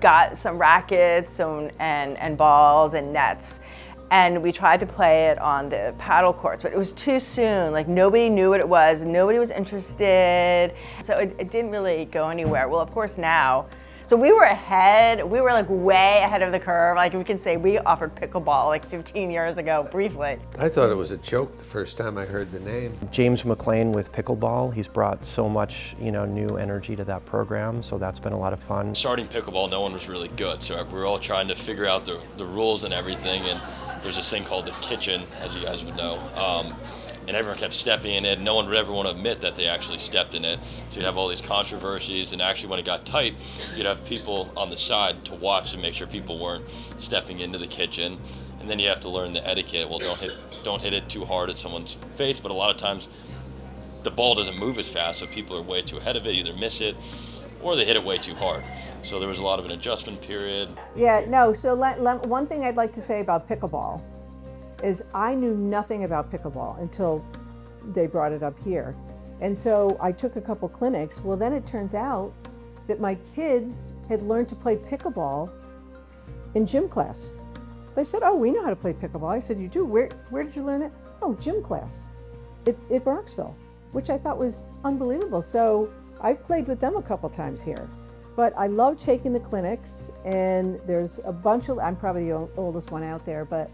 got some rackets and balls and nets. And we tried to play it on the paddle courts, but it was too soon. Like, nobody knew what it was, nobody was interested. So it didn't really go anywhere. Well, of course now, so we were ahead, we were like way ahead of the curve. Like, we can say we offered pickleball like 15 years ago, briefly. I thought it was a joke the first time I heard the name. James McLean with pickleball, he's brought so much, new energy to that program, so that's been a lot of fun. Starting pickleball, no one was really good, so we were all trying to figure out the rules and everything, and there's this thing called the kitchen, as you guys would know. And everyone kept stepping in it. No one would ever want to admit that they actually stepped in it. So you'd have all these controversies, and actually when it got tight, you'd have people on the side to watch to make sure people weren't stepping into the kitchen. And then you have to learn the etiquette. Well, don't hit it too hard at someone's face, but a lot of times the ball doesn't move as fast, so people are way too ahead of it, either miss it or they hit it way too hard. So there was a lot of an adjustment period. Yeah, no, so one thing I'd like to say about pickleball is I knew nothing about pickleball until they brought it up here. And so I took a couple clinics. Well, then it turns out that my kids had learned to play pickleball in gym class. They said, oh, we know how to play pickleball. I said, you do? Where did you learn it? Oh, gym class at Bronxville, which I thought was unbelievable. So I've played with them a couple times here. But I love taking the clinics, and there's a bunch of, I'm probably the oldest one out there, but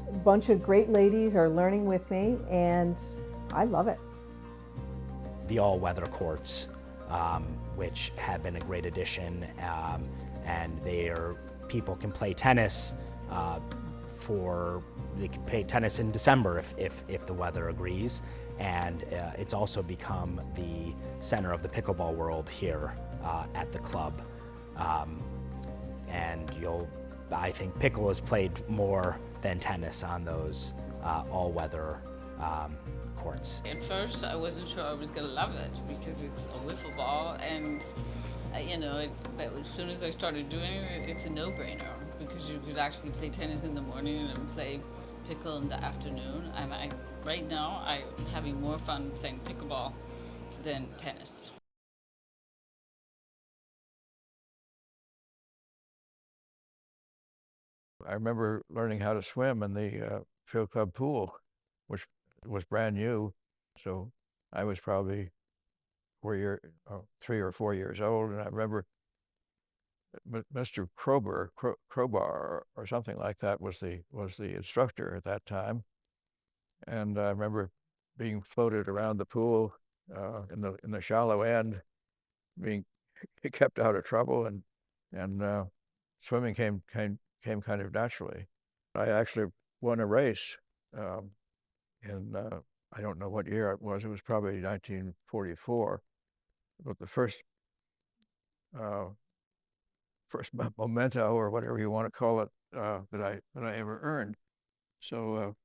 a bunch of great ladies are learning with me, and I love it. The all-weather courts, which have been a great addition, and people can play tennis they can play tennis in December if the weather agrees, and it's also become the center of the pickleball world here at the club, and I think pickle is played more than tennis on those all-weather courts. At first, I wasn't sure I was going to love it because it's a wiffle ball, and but as soon as I started doing it, it's a no-brainer because you could actually play tennis in the morning and play pickle in the afternoon. And right now, I'm having more fun playing pickleball than tennis. I remember learning how to swim in the field club pool, which was brand new. So I was probably 3 or 4 years old, and I remember Mr. Crowbar or something like that was the instructor at that time, and I remember being floated around the pool in the shallow end, being kept out of trouble, and swimming came kind of naturally. I actually won a race in I don't know what year it was. It was probably 1944. But the first memento, or whatever you want to call it, that I ever earned. So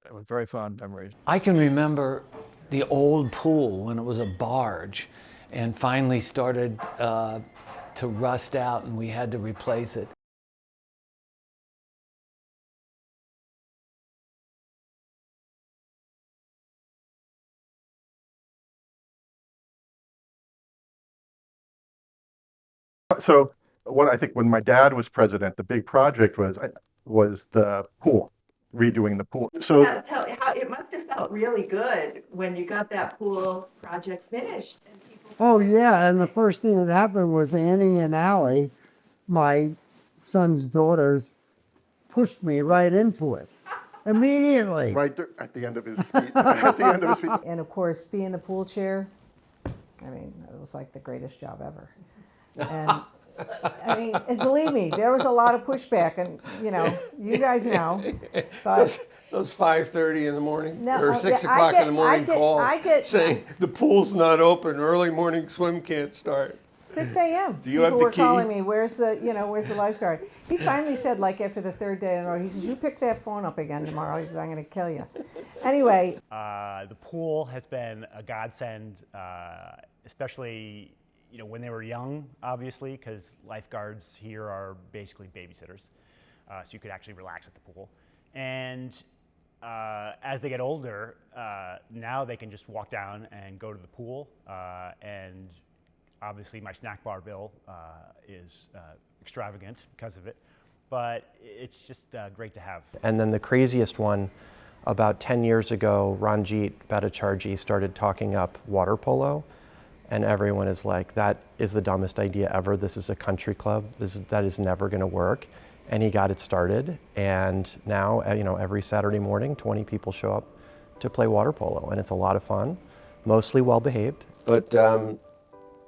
it was very fond memories. I can remember the old pool when it was a barge and finally started to rust out, and we had to replace it. So what I think when my dad was president, the big project was the pool, redoing the pool. So It must have felt really good when you got that pool project finished. Oh, yeah, and the first thing that happened was Annie and Allie, my son's daughters, pushed me right into it immediately. right at the end of his speech, at the end of his speech. And of course, being the pool chair, I mean, it was like the greatest job ever. And I mean, and believe me, there was a lot of pushback, and you guys know. But Those 5:30 in the morning No, or oh, 6 yeah, I o'clock get- in the morning I get- calls I get- saying the pool's not open, early morning swim can't start. 6 a.m. Do you People have the were key? calling me, where's the lifeguard? He finally said, like after the third day in a row, he says, you pick that phone up again tomorrow. He says, I'm going to kill you. Anyway. The pool has been a godsend, especially when they were young, obviously, because lifeguards here are basically babysitters, so you could actually relax at the pool. And as they get older, now they can just walk down and go to the pool, and obviously my snack bar bill is extravagant because of it, but it's just great to have. And then the craziest one, about 10 years ago, Ranjit Bhattacharjee started talking up water polo, and everyone is like, that is the dumbest idea ever. This is a country club. That is never going to work. And he got it started, and now every Saturday morning 20 people show up to play water polo, and it's a lot of fun, mostly well behaved. But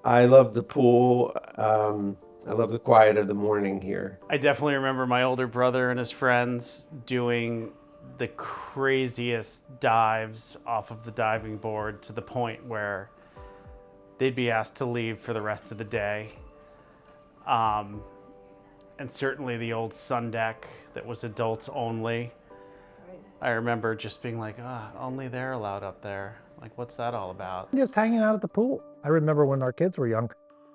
I love the pool. I love the quiet of the morning here. I definitely remember my older brother and his friends doing the craziest dives off of the diving board to the point where they'd be asked to leave for the rest of the day. And certainly the old sun deck that was adults only. I remember just being like, only they're allowed up there. Like, what's that all about? Just hanging out at the pool. I remember when our kids were young,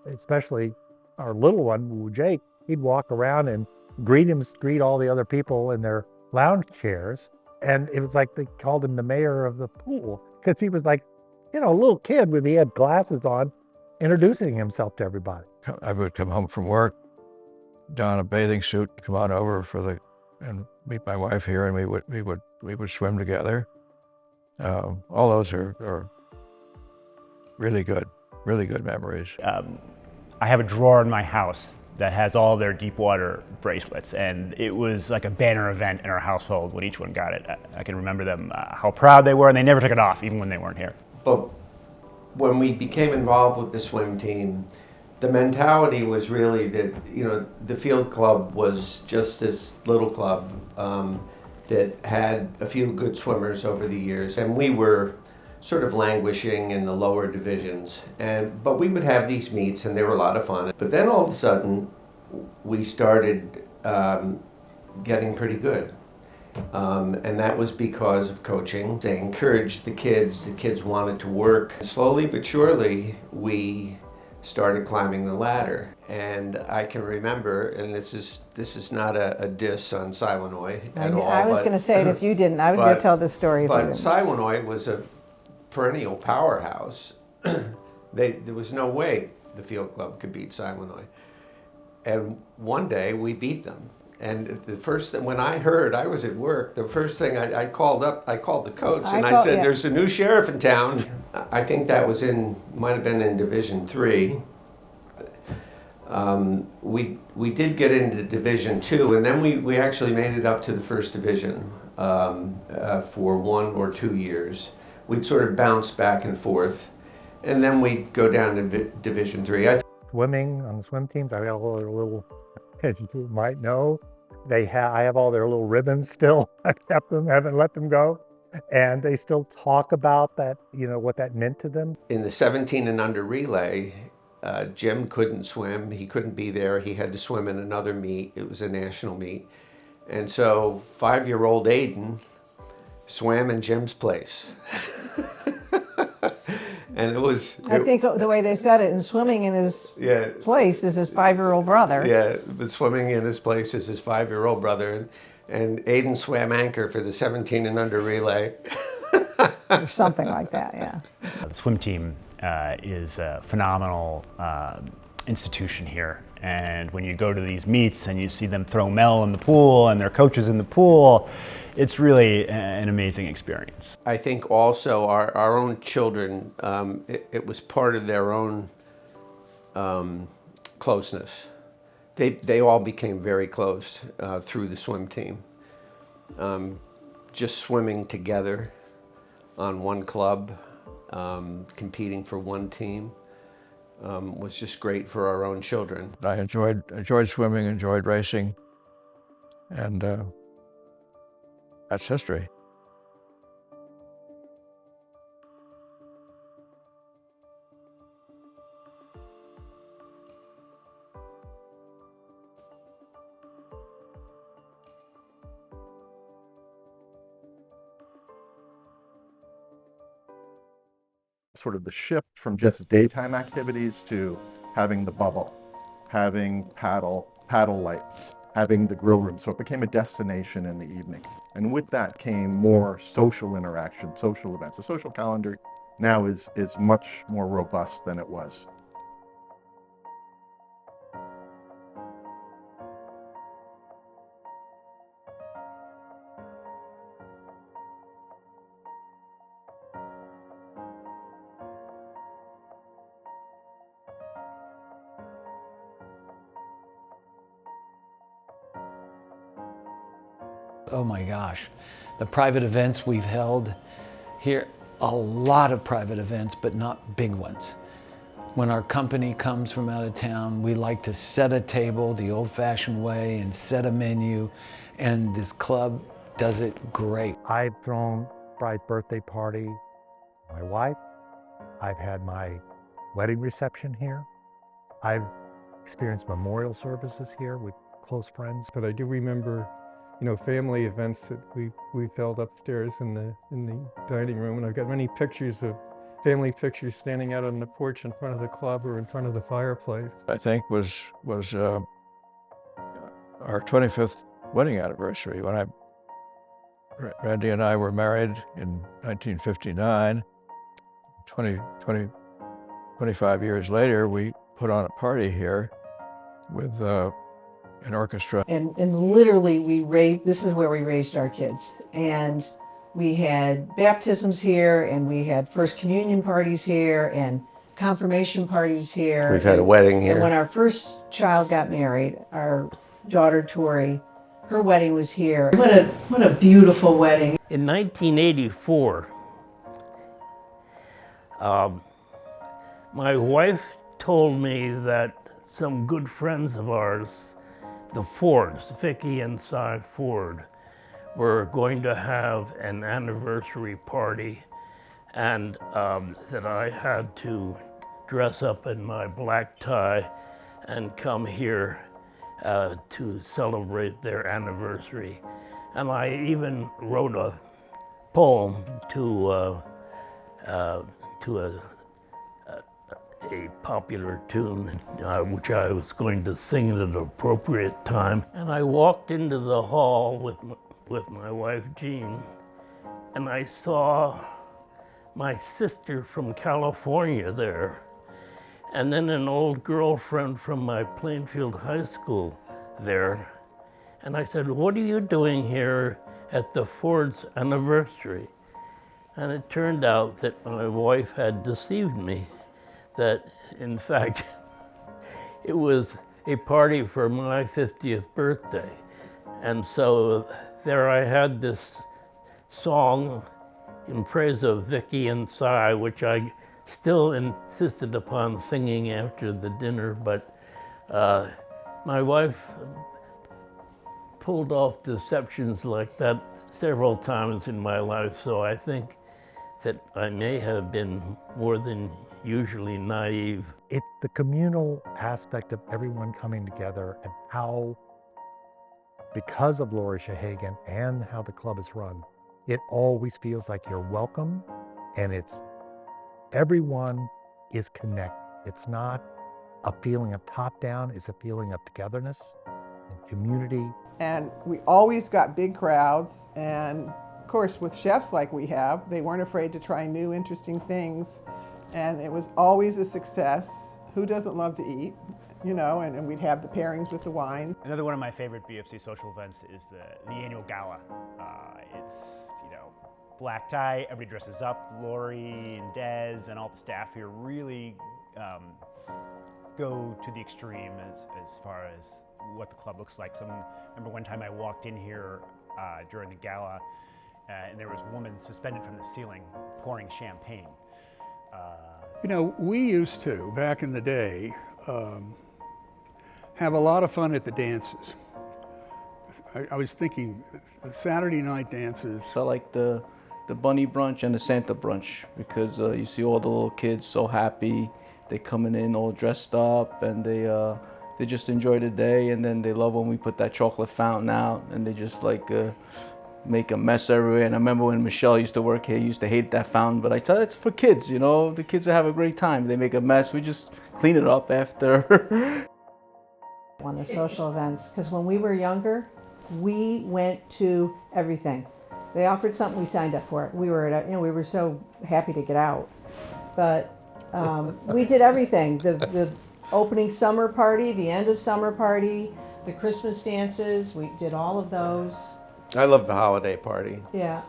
especially our little one, Jake, he'd walk around and greet all the other people in their lounge chairs. And it was like they called him the mayor of the pool, because he was like, a little kid he had glasses on, introducing himself to everybody. I would come home from work, don a bathing suit, come on over and meet my wife here, and we would swim together. All those are really good memories. I have a drawer in my house that has all their deep water bracelets, and it was like a banner event in our household when each one got it. I can remember them, how proud they were, and they never took it off, even when they weren't here. But when we became involved with the swim team, the mentality was really that, the field club was just this little club that had a few good swimmers over the years, and we were sort of languishing in the lower divisions. But we would have these meets, and they were a lot of fun. But then all of a sudden, we started getting pretty good. And that was because of coaching. They encouraged the kids wanted to work. Slowly but surely, we started climbing the ladder. And I can remember, and this is not a diss on Siwanoy at all. I was going to say it if you didn't. I was going to tell this story if you But didn't. Siwanoy was a perennial powerhouse. There was no way the field club could beat Siwanoy. And one day we beat them. And the first thing, when I heard, I was at work, the first thing I called the coach, and I said, there's a new sheriff in town. I think that might have been in Division 3. We did get into Division 2, and then we actually made it up to the first division for 1 or 2 years. We'd sort of bounce back and forth, and then we'd go down to Division 3. Swimming on the swim teams, I got all their little, as you might know, I have all their little ribbons still. I've kept them, haven't let them go. And they still talk about that, what that meant to them. In the 17 and under relay, Jim couldn't swim. He couldn't be there. He had to swim in another meet. It was a national meet. And so 5-year-old Aiden swam in Jim's place. And I think the way they said it, and swimming in his place is his 5-year-old brother. Yeah, but swimming in his place is his 5-year-old brother. And Aiden swam anchor for the 17 and under relay. Or something like that, yeah. The swim team is a phenomenal institution here. And when you go to these meets and you see them throw Mel in the pool and their coaches in the pool, it's really an amazing experience. I think also our own children, it was part of their own closeness. They all became very close through the swim team. Just swimming together on one club, competing for one team, was just great for our own children. I enjoyed swimming, enjoyed racing, and that's history. Sort of the shift from just daytime activities to having the bubble, having paddle lights, having the grill room. So it became a destination in the evening. And with that came more social interaction, social events. The social calendar now is much more robust than it was. Oh my gosh, the private events we've held here, a lot of private events, but not big ones. When our company comes from out of town, we like to set a table the old-fashioned way and set a menu, and this club does it great. I've thrown bride's birthday party, my wife. I've had my wedding reception here. I've experienced memorial services here with close friends. But I do remember, you know, family events that we've held upstairs in the dining room, and I've got many pictures of family pictures standing out on the porch in front of the club or in front of the fireplace. I think was our 25th wedding anniversary when Randy and I were married in 1959. 25 years later, we put on a party here with an orchestra. And literally this is where we raised our kids. And we had baptisms here, and we had first communion parties here, and confirmation parties here. We've had a wedding here. And when our first child got married, our daughter Tori, her wedding was here. What a beautiful wedding. In 1984, my wife told me that some good friends of ours, the Fords, Vicky and Cy Ford, were going to have an anniversary party, and that I had to dress up in my black tie and come here to celebrate their anniversary. And I even wrote a poem to a popular tune, which I was going to sing at an appropriate time. And I walked into the hall with my wife Jean, and I saw my sister from California there, and then an old girlfriend from my Plainfield High School there. And I said, "What are you doing here at the Ford's anniversary?" And it turned out that my wife had deceived me, that in fact it was a party for my 50th birthday. And so there I had this song in praise of Vicky and Cy, which I still insisted upon singing after the dinner, but my wife pulled off deceptions like that several times in my life, so I think that I may have been more than usually naive. It's the communal aspect of everyone coming together, and how, because of Lori Shahagan and how the club is run, it always feels like you're welcome, and everyone is connected. It's not a feeling of top-down, it's a feeling of togetherness and community. And we always got big crowds, and of course with chefs like we have, they weren't afraid to try new interesting things, and it was always a success. Who doesn't love to eat? You know, and we'd have the pairings with the wine. Another one of my favorite BFC social events is the annual gala. It's, you know, black tie, everybody dresses up. Lori and Des and all the staff here really go to the extreme as far as what the club looks like. I remember one time I walked in here during the gala and there was a woman suspended from the ceiling pouring champagne. You know, we used to, back in the day, have a lot of fun at the dances. I was thinking Saturday night dances. I like the bunny brunch and the Santa brunch because you see all the little kids so happy. They coming in all dressed up and they just enjoy the day, and then they love when we put that chocolate fountain out and they just like make a mess everywhere. And I remember when Michelle used to work here, used to hate that fountain, but I tell her it's for kids, you know, the kids have a great time. They make a mess, we just clean it up after. On the social events, because when we were younger, we went to everything. They offered something, we signed up for it. We were, we were so happy to get out, but we did everything. The opening summer party, the end of summer party, the Christmas dances. We did all of those. I love the holiday party. Yeah.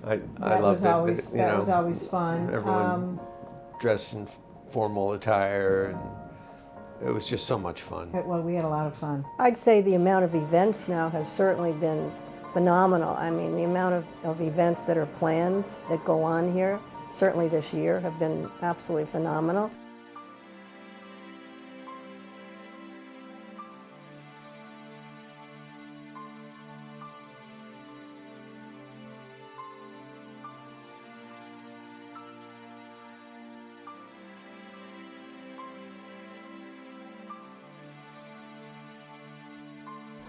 I That loved was it. always, you that know, was always fun. Everyone dressed in formal attire, and it was just so much fun. Well, we had a lot of fun. I'd say the amount of events now has certainly been phenomenal. I mean, the amount of events that are planned that go on here, certainly this year, have been absolutely phenomenal.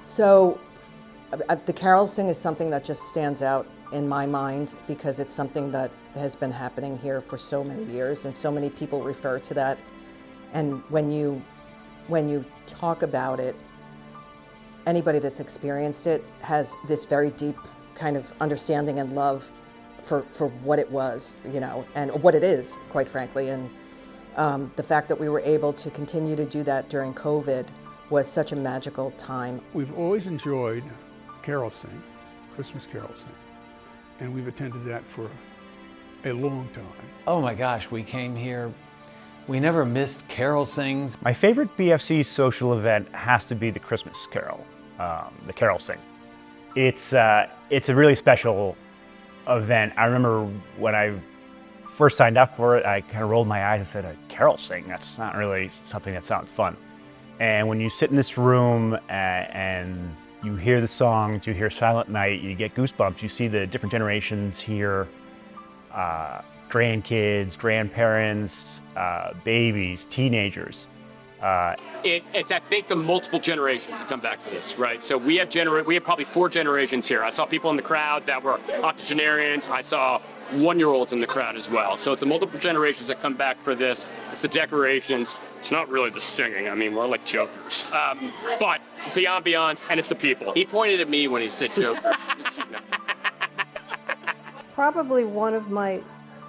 So the carol sing is something that just stands out in my mind because it's something that has been happening here for so many years and so many people refer to that. And when you talk about it, anybody that's experienced it has this very deep kind of understanding and love for what it was, you know, and what it is, quite frankly. And the fact that we were able to continue to do that during COVID was such a magical time. We've always enjoyed carol sing, Christmas carol sing, and we've attended that for a long time. Oh my gosh, we came here, we never missed carol sings. My favorite BFC social event has to be the Christmas carol, the carol sing. It's a really special event. I remember when I first signed up for it, I kind of rolled my eyes and said, a carol sing? That's not really something that sounds fun. And when you sit in this room and you hear the songs, you hear Silent Night, you get goosebumps, you see the different generations here, grandkids, grandparents, babies, teenagers. It's I think the multiple generations that come back for this, right? So we have probably 4 generations here. I saw people in the crowd that were octogenarians. I saw 1-year-olds in the crowd as well. So it's the multiple generations that come back for this. It's the decorations. It's not really the singing. I mean, we're like jokers. But it's the ambiance and it's the people. He pointed at me when he said joker. Probably one of my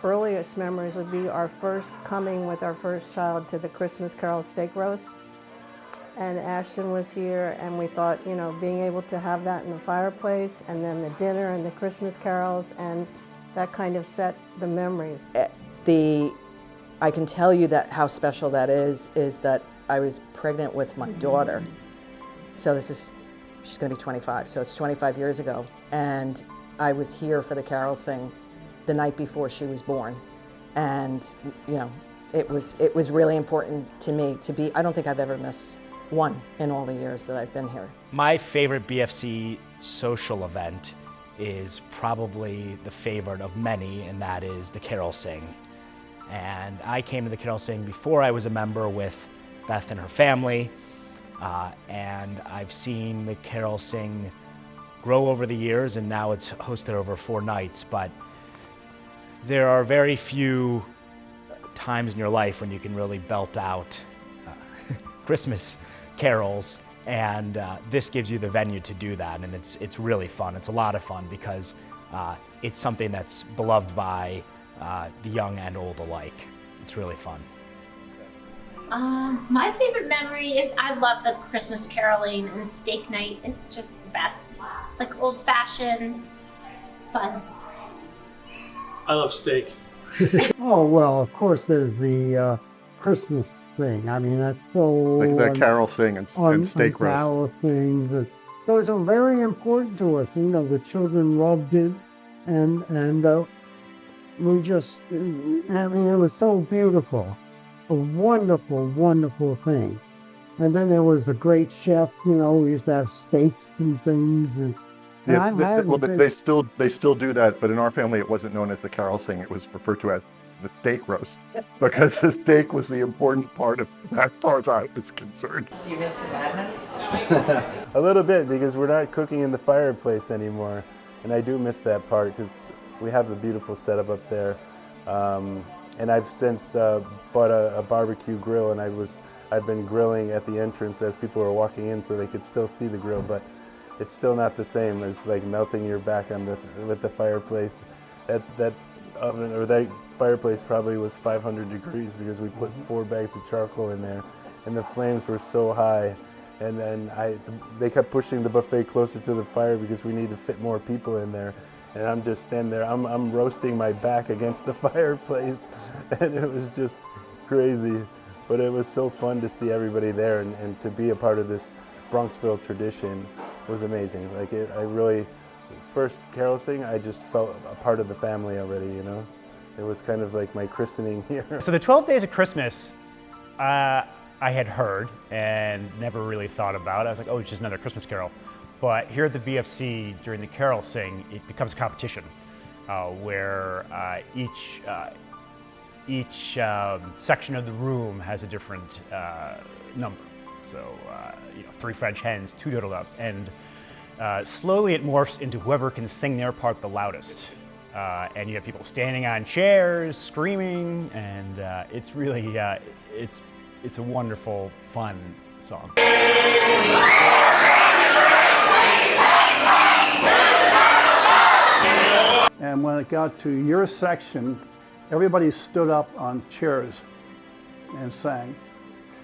earliest memories would be our first coming with our first child to the Christmas Carol steak roast. And Ashton was here, and we thought, you know, being able to have that in the fireplace, and then the dinner and the Christmas carols, and that kind of set the memories. I can tell you that how special that is that I was pregnant with my daughter. So she's gonna be 25, so it's 25 years ago. And I was here for the carol sing the night before she was born. And, you know, it was really important to me to be, I don't think I've ever missed one in all the years that I've been here. My favorite BFC social event is probably the favorite of many, and that is the carol sing. And I came to the carol sing before I was a member with Beth and her family, and I've seen the carol sing grow over the years, and now it's hosted over 4 nights. But there are very few times in your life when you can really belt out Christmas carols, and this gives you the venue to do that, and it's really fun. It's a lot of fun because it's something that's beloved by the young and old alike. It's really fun. My favorite memory is I love the Christmas caroling and steak night. It's just the best. It's like old-fashioned fun. I love steak. Oh, well, of course, there's the Christmas thing. I mean, that's so... Like the carol sing and steak roast. Carol things. Those are very important to us. You know, the children loved it. And we just, I mean, it was so beautiful. A wonderful, wonderful thing. And then there was a great chef, you know, we used to have steaks and things. And Yeah, I well, they still do that, but in our family it wasn't known as the carol sing. It was referred to as the steak roast because the steak was the important part of that, as far as I was concerned. Do you miss the madness? A little bit, because we're not cooking in the fireplace anymore, and I do miss that part because we have a beautiful setup up there. And I've since bought a barbecue grill, and I've been grilling at the entrance as people are walking in, so they could still see the grill, but it's still not the same as like melting your back on with the fireplace. That oven or that fireplace probably was 500 degrees because we put 4 bags of charcoal in there, and the flames were so high. And then they kept pushing the buffet closer to the fire because we need to fit more people in there. And I'm just standing there, I'm roasting my back against the fireplace, and it was just crazy. But it was so fun to see everybody there and to be a part of this Bronxville tradition was amazing. Like I really, first carol sing, I just felt a part of the family already, you know? It was kind of like my christening here. So the 12 Days of Christmas, I had heard and never really thought about. I was like, oh, it's just another Christmas carol. But here at the BFC, during the carol sing, it becomes a competition where each section of the room has a different number. So, 3 French hens, 2 turtle doves, and slowly it morphs into whoever can sing their part the loudest. And you have people standing on chairs, screaming, and it's really, it's a wonderful, fun song. And when it got to your section, everybody stood up on chairs and sang.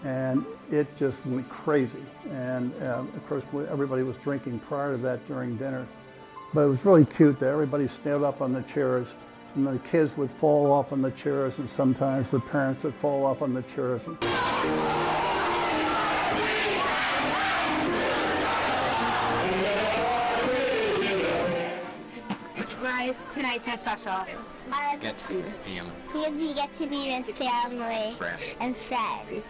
And it just went crazy. And of course, everybody was drinking prior to that during dinner. But it was really cute that everybody stood up on the chairs, and the kids would fall off on the chairs, and sometimes the parents would fall off on the chairs. Why is tonight's so special? Get to be with family. Because we get to be with family and friends.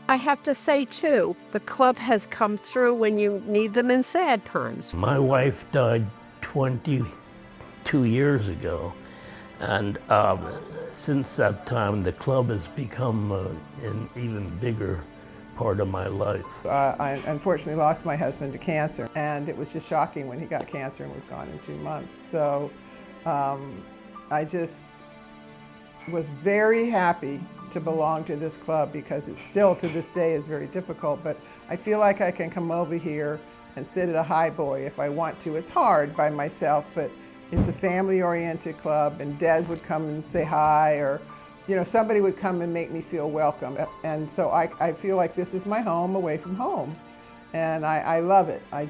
I have to say, too, the club has come through when you need them in sad times. My wife died 22 years ago, and since that time, the club has become an even bigger part of my life. I unfortunately lost my husband to cancer, and it was just shocking when he got cancer and was gone in 2 months. So I just was very happy to belong to this club because it still to this day is very difficult, but I feel like I can come over here and sit at a high boy if I want to. It's hard by myself, but it's a family-oriented club, and Dad would come and say hi, or somebody would come and make me feel welcome. And so I feel like this is my home away from home. And I love it. I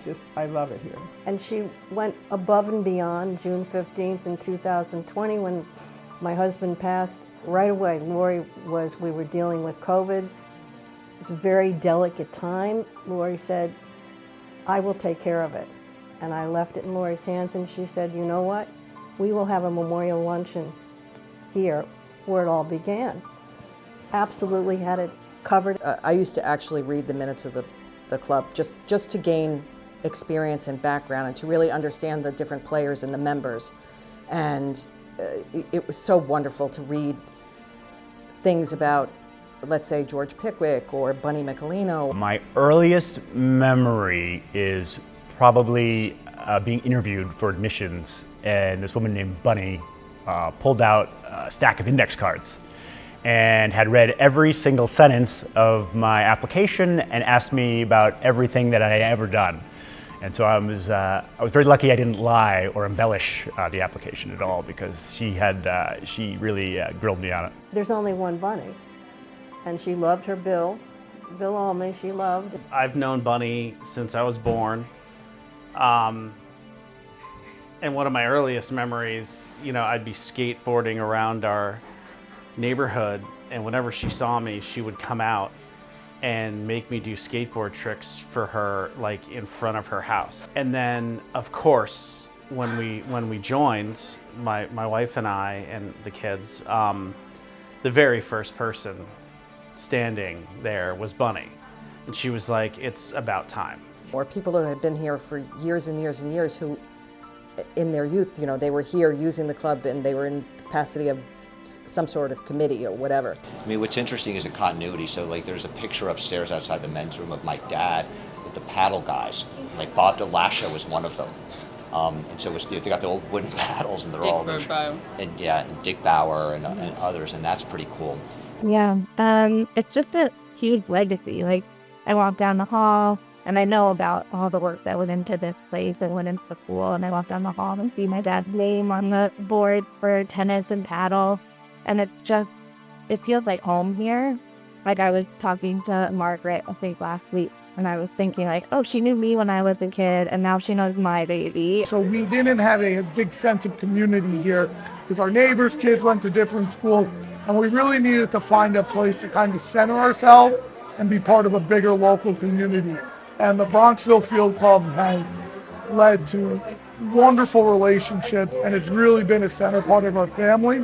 love it here. And she went above and beyond June 15th in 2020 when my husband passed. Right away, Lori we were dealing with COVID. It's a very delicate time. Lori said, I will take care of it. And I left it in Lori's hands, and she said, you know what? We will have a memorial luncheon here where it all began. Absolutely had it covered. I used to actually read the minutes of the club just to gain experience and background and to really understand the different players and the members. And it was so wonderful to read things about, let's say, George Pickwick or Bunny Michelino. My earliest memory is probably being interviewed for admissions, and this woman named Bunny pulled out a stack of index cards and had read every single sentence of my application and asked me about everything that I had ever done. And so I was very lucky I didn't lie or embellish the application at all, because she really grilled me on it. There's only one Bunny. and she loved her Bill. Bill Olney, she loved. I've known Bunny since I was born. And one of my earliest memories, I'd be skateboarding around our neighborhood, and whenever she saw me, she would come out and make me do skateboard tricks for her, like in front of her house. And then, of course, when we joined, my wife and I and the kids, the very first person standing there was Bunny. And she was like, it's about time. Or people that had been here for years and years and years who, in their youth, they were here using the club and they were in capacity of some sort of committee or whatever. I mean, what's interesting is the continuity. So, like, there's a picture upstairs outside the men's room of my dad with the paddle guys. Like, Bob DeLascia was one of them. And so they got the old wooden paddles, and they're all there. And Dick Bauer and others, and that's pretty cool. Yeah, it's just a huge legacy. Like, I walk down the hall, and I know about all the work that went into this place and went into the pool, and I walk down the hall and see my dad's name on the board for tennis and paddle, and it feels like home here. Like, I was talking to Margaret, I think last week, and I was thinking like, oh, she knew me when I was a kid, and now she knows my baby. So we didn't have a big sense of community here because our neighbors' kids went to different schools, and we really needed to find a place to kind of center ourselves and be part of a bigger local community. And the Bronxville Field Club has led to wonderful relationships, and it's really been a center part of our family.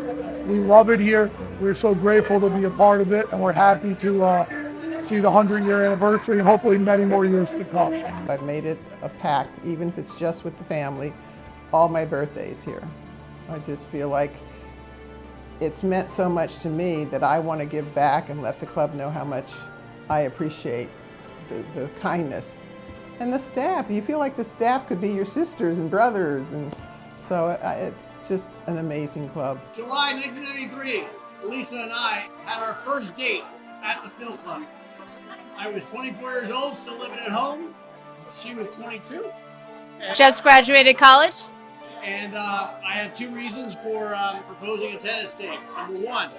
We love it here. We're so grateful to be a part of it, and we're happy to see the 100-year anniversary and hopefully many more years to come. I've made it a pact, even if it's just with the family, all my birthdays here. I just feel like it's meant so much to me that I want to give back and let the club know how much I appreciate the kindness. And the staff, you feel like the staff could be your sisters and brothers, and so it's just an amazing club. July 1993, Lisa and I had our first date at the Field Club. I was 24 years old, still living at home. She was 22. Just graduated college? And I had two reasons for proposing a tennis date. Number one,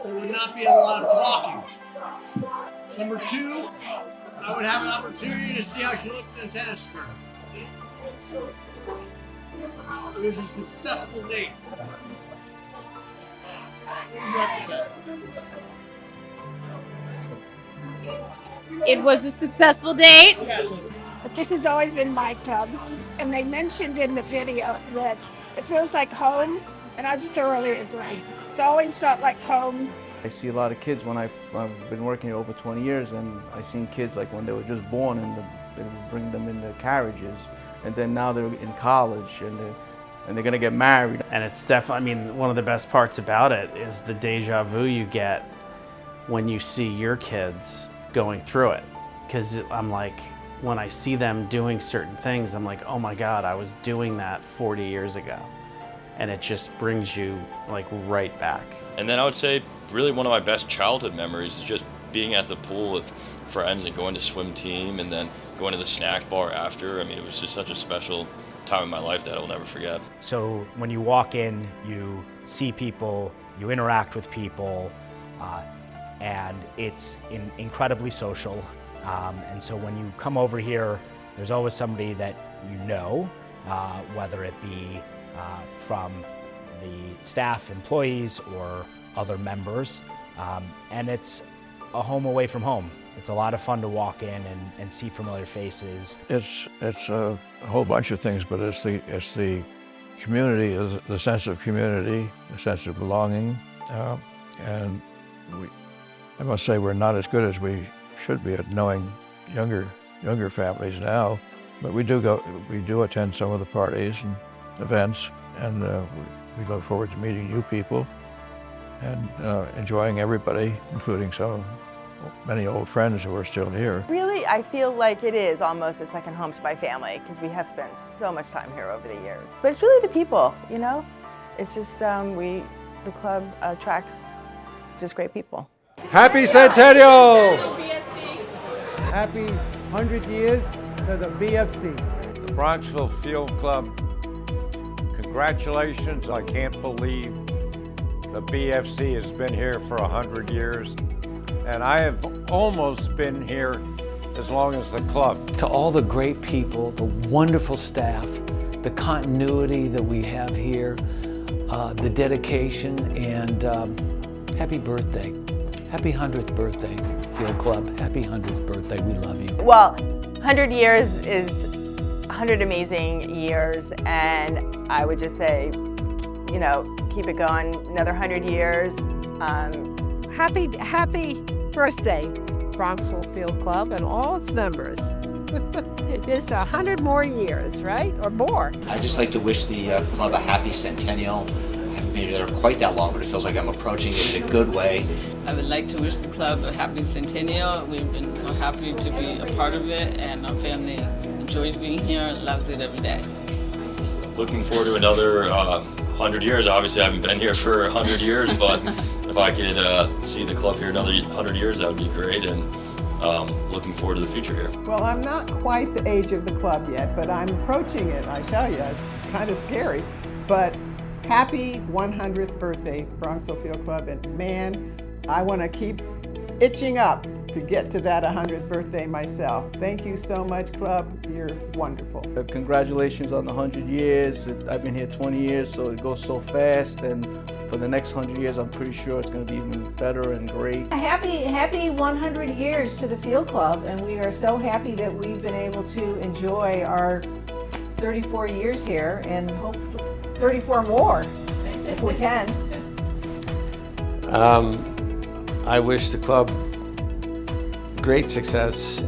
there would not be a lot of talking. Number two, I would have an opportunity to see how she looked in a tennis skirt. It was a successful date. What would you have to say? It was a successful date. Yes. This has always been my club, and they mentioned in the video that it feels like home, and I thoroughly agree. It's always felt like home. I see a lot of kids when I've been working here over 20 years, and I've seen kids like when they were just born and they would bring them in the carriages, and then now they're in college and they're gonna get married. And it's definitely, one of the best parts about it is the deja vu you get when you see your kids going through it. Because I'm like, when I see them doing certain things, I'm like, oh my God, I was doing that 40 years ago. And it just brings you like right back. And then I would say really one of my best childhood memories is just being at the pool with friends and going to swim team and then going to the snack bar after. It was just such a special time in my life that I will never forget. So when you walk in, you see people, you interact with people, and it's incredibly social. And so when you come over here, there's always somebody that you know, whether it be from the staff, employees, or other members. And it's a home away from home. It's a lot of fun to walk in and see familiar faces. It's a whole bunch of things, but it's the community, the sense of community, the sense of belonging, and I must say we're not as good as we should be at knowing younger families now, but we do attend some of the parties and events, and we look forward to meeting new people and enjoying everybody, including many old friends who are still here. Really, I feel like it is almost a second home to my family because we have spent so much time here over the years. But it's really the people, It's just the club attracts just great people. Happy Centennial! Happy 100 years to the BFC. The Bronxville Field Club, congratulations. I can't believe the BFC has been here for 100 years. and I have almost been here as long as the club. To all the great people, the wonderful staff, the continuity that we have here, the dedication, and happy birthday. Happy 100th birthday, Field Club. Happy 100th birthday. We love you. Well, 100 years is 100 amazing years, and I would just say, you know, keep it going another 100 years. Happy birthday, Bronxville Field Club and all its members. It's 100 more years, right? Or more. I'd just like to wish the club a happy centennial. I haven't been there quite that long, but it feels like I'm approaching it in a good way. I would like to wish the club a happy centennial. We've been so happy to be a part of it, and our family enjoys being here and loves it every day. Looking forward to another 100 years. Obviously, I haven't been here for 100 years, but if I could see the club here another 100 years, that would be great, and looking forward to the future here. Well, I'm not quite the age of the club yet, but I'm approaching it, I tell you. It's kind of scary. But happy 100th birthday, Bronxville Field Club, and man, I want to keep itching up to get to that 100th birthday myself. Thank you so much, club. You're wonderful. Congratulations on the 100 years. I've been here 20 years, so it goes so fast, and for the next 100 years, I'm pretty sure it's going to be even better and great. Happy 100 years to the Field Club, and we are so happy that we've been able to enjoy our 34 years here, and hope 34 more if we can. I wish the club great success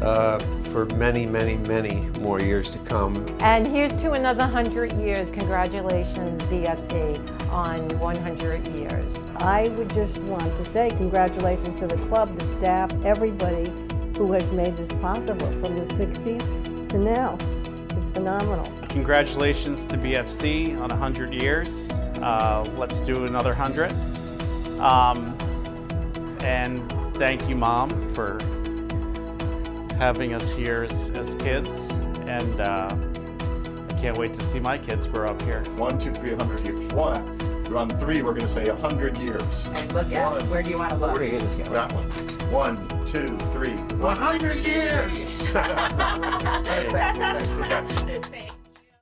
for many, many, many more years to come. And here's to another 100 years. Congratulations, BFC, on 100 years. I would just want to say congratulations to the club, the staff, everybody who has made this possible from the 60s to now. It's phenomenal. Congratulations to BFC on 100 years. Let's do another 100. And thank you, Mom, for having us here as kids. And I can't wait to see my kids grow up here. 1, 2, 3, 100 years. 1. You're on 3, we're going to say 100 years. And look at it. Where do you want to look? Where do you get this guy? That one. 1, 2, 3. 100 years! That's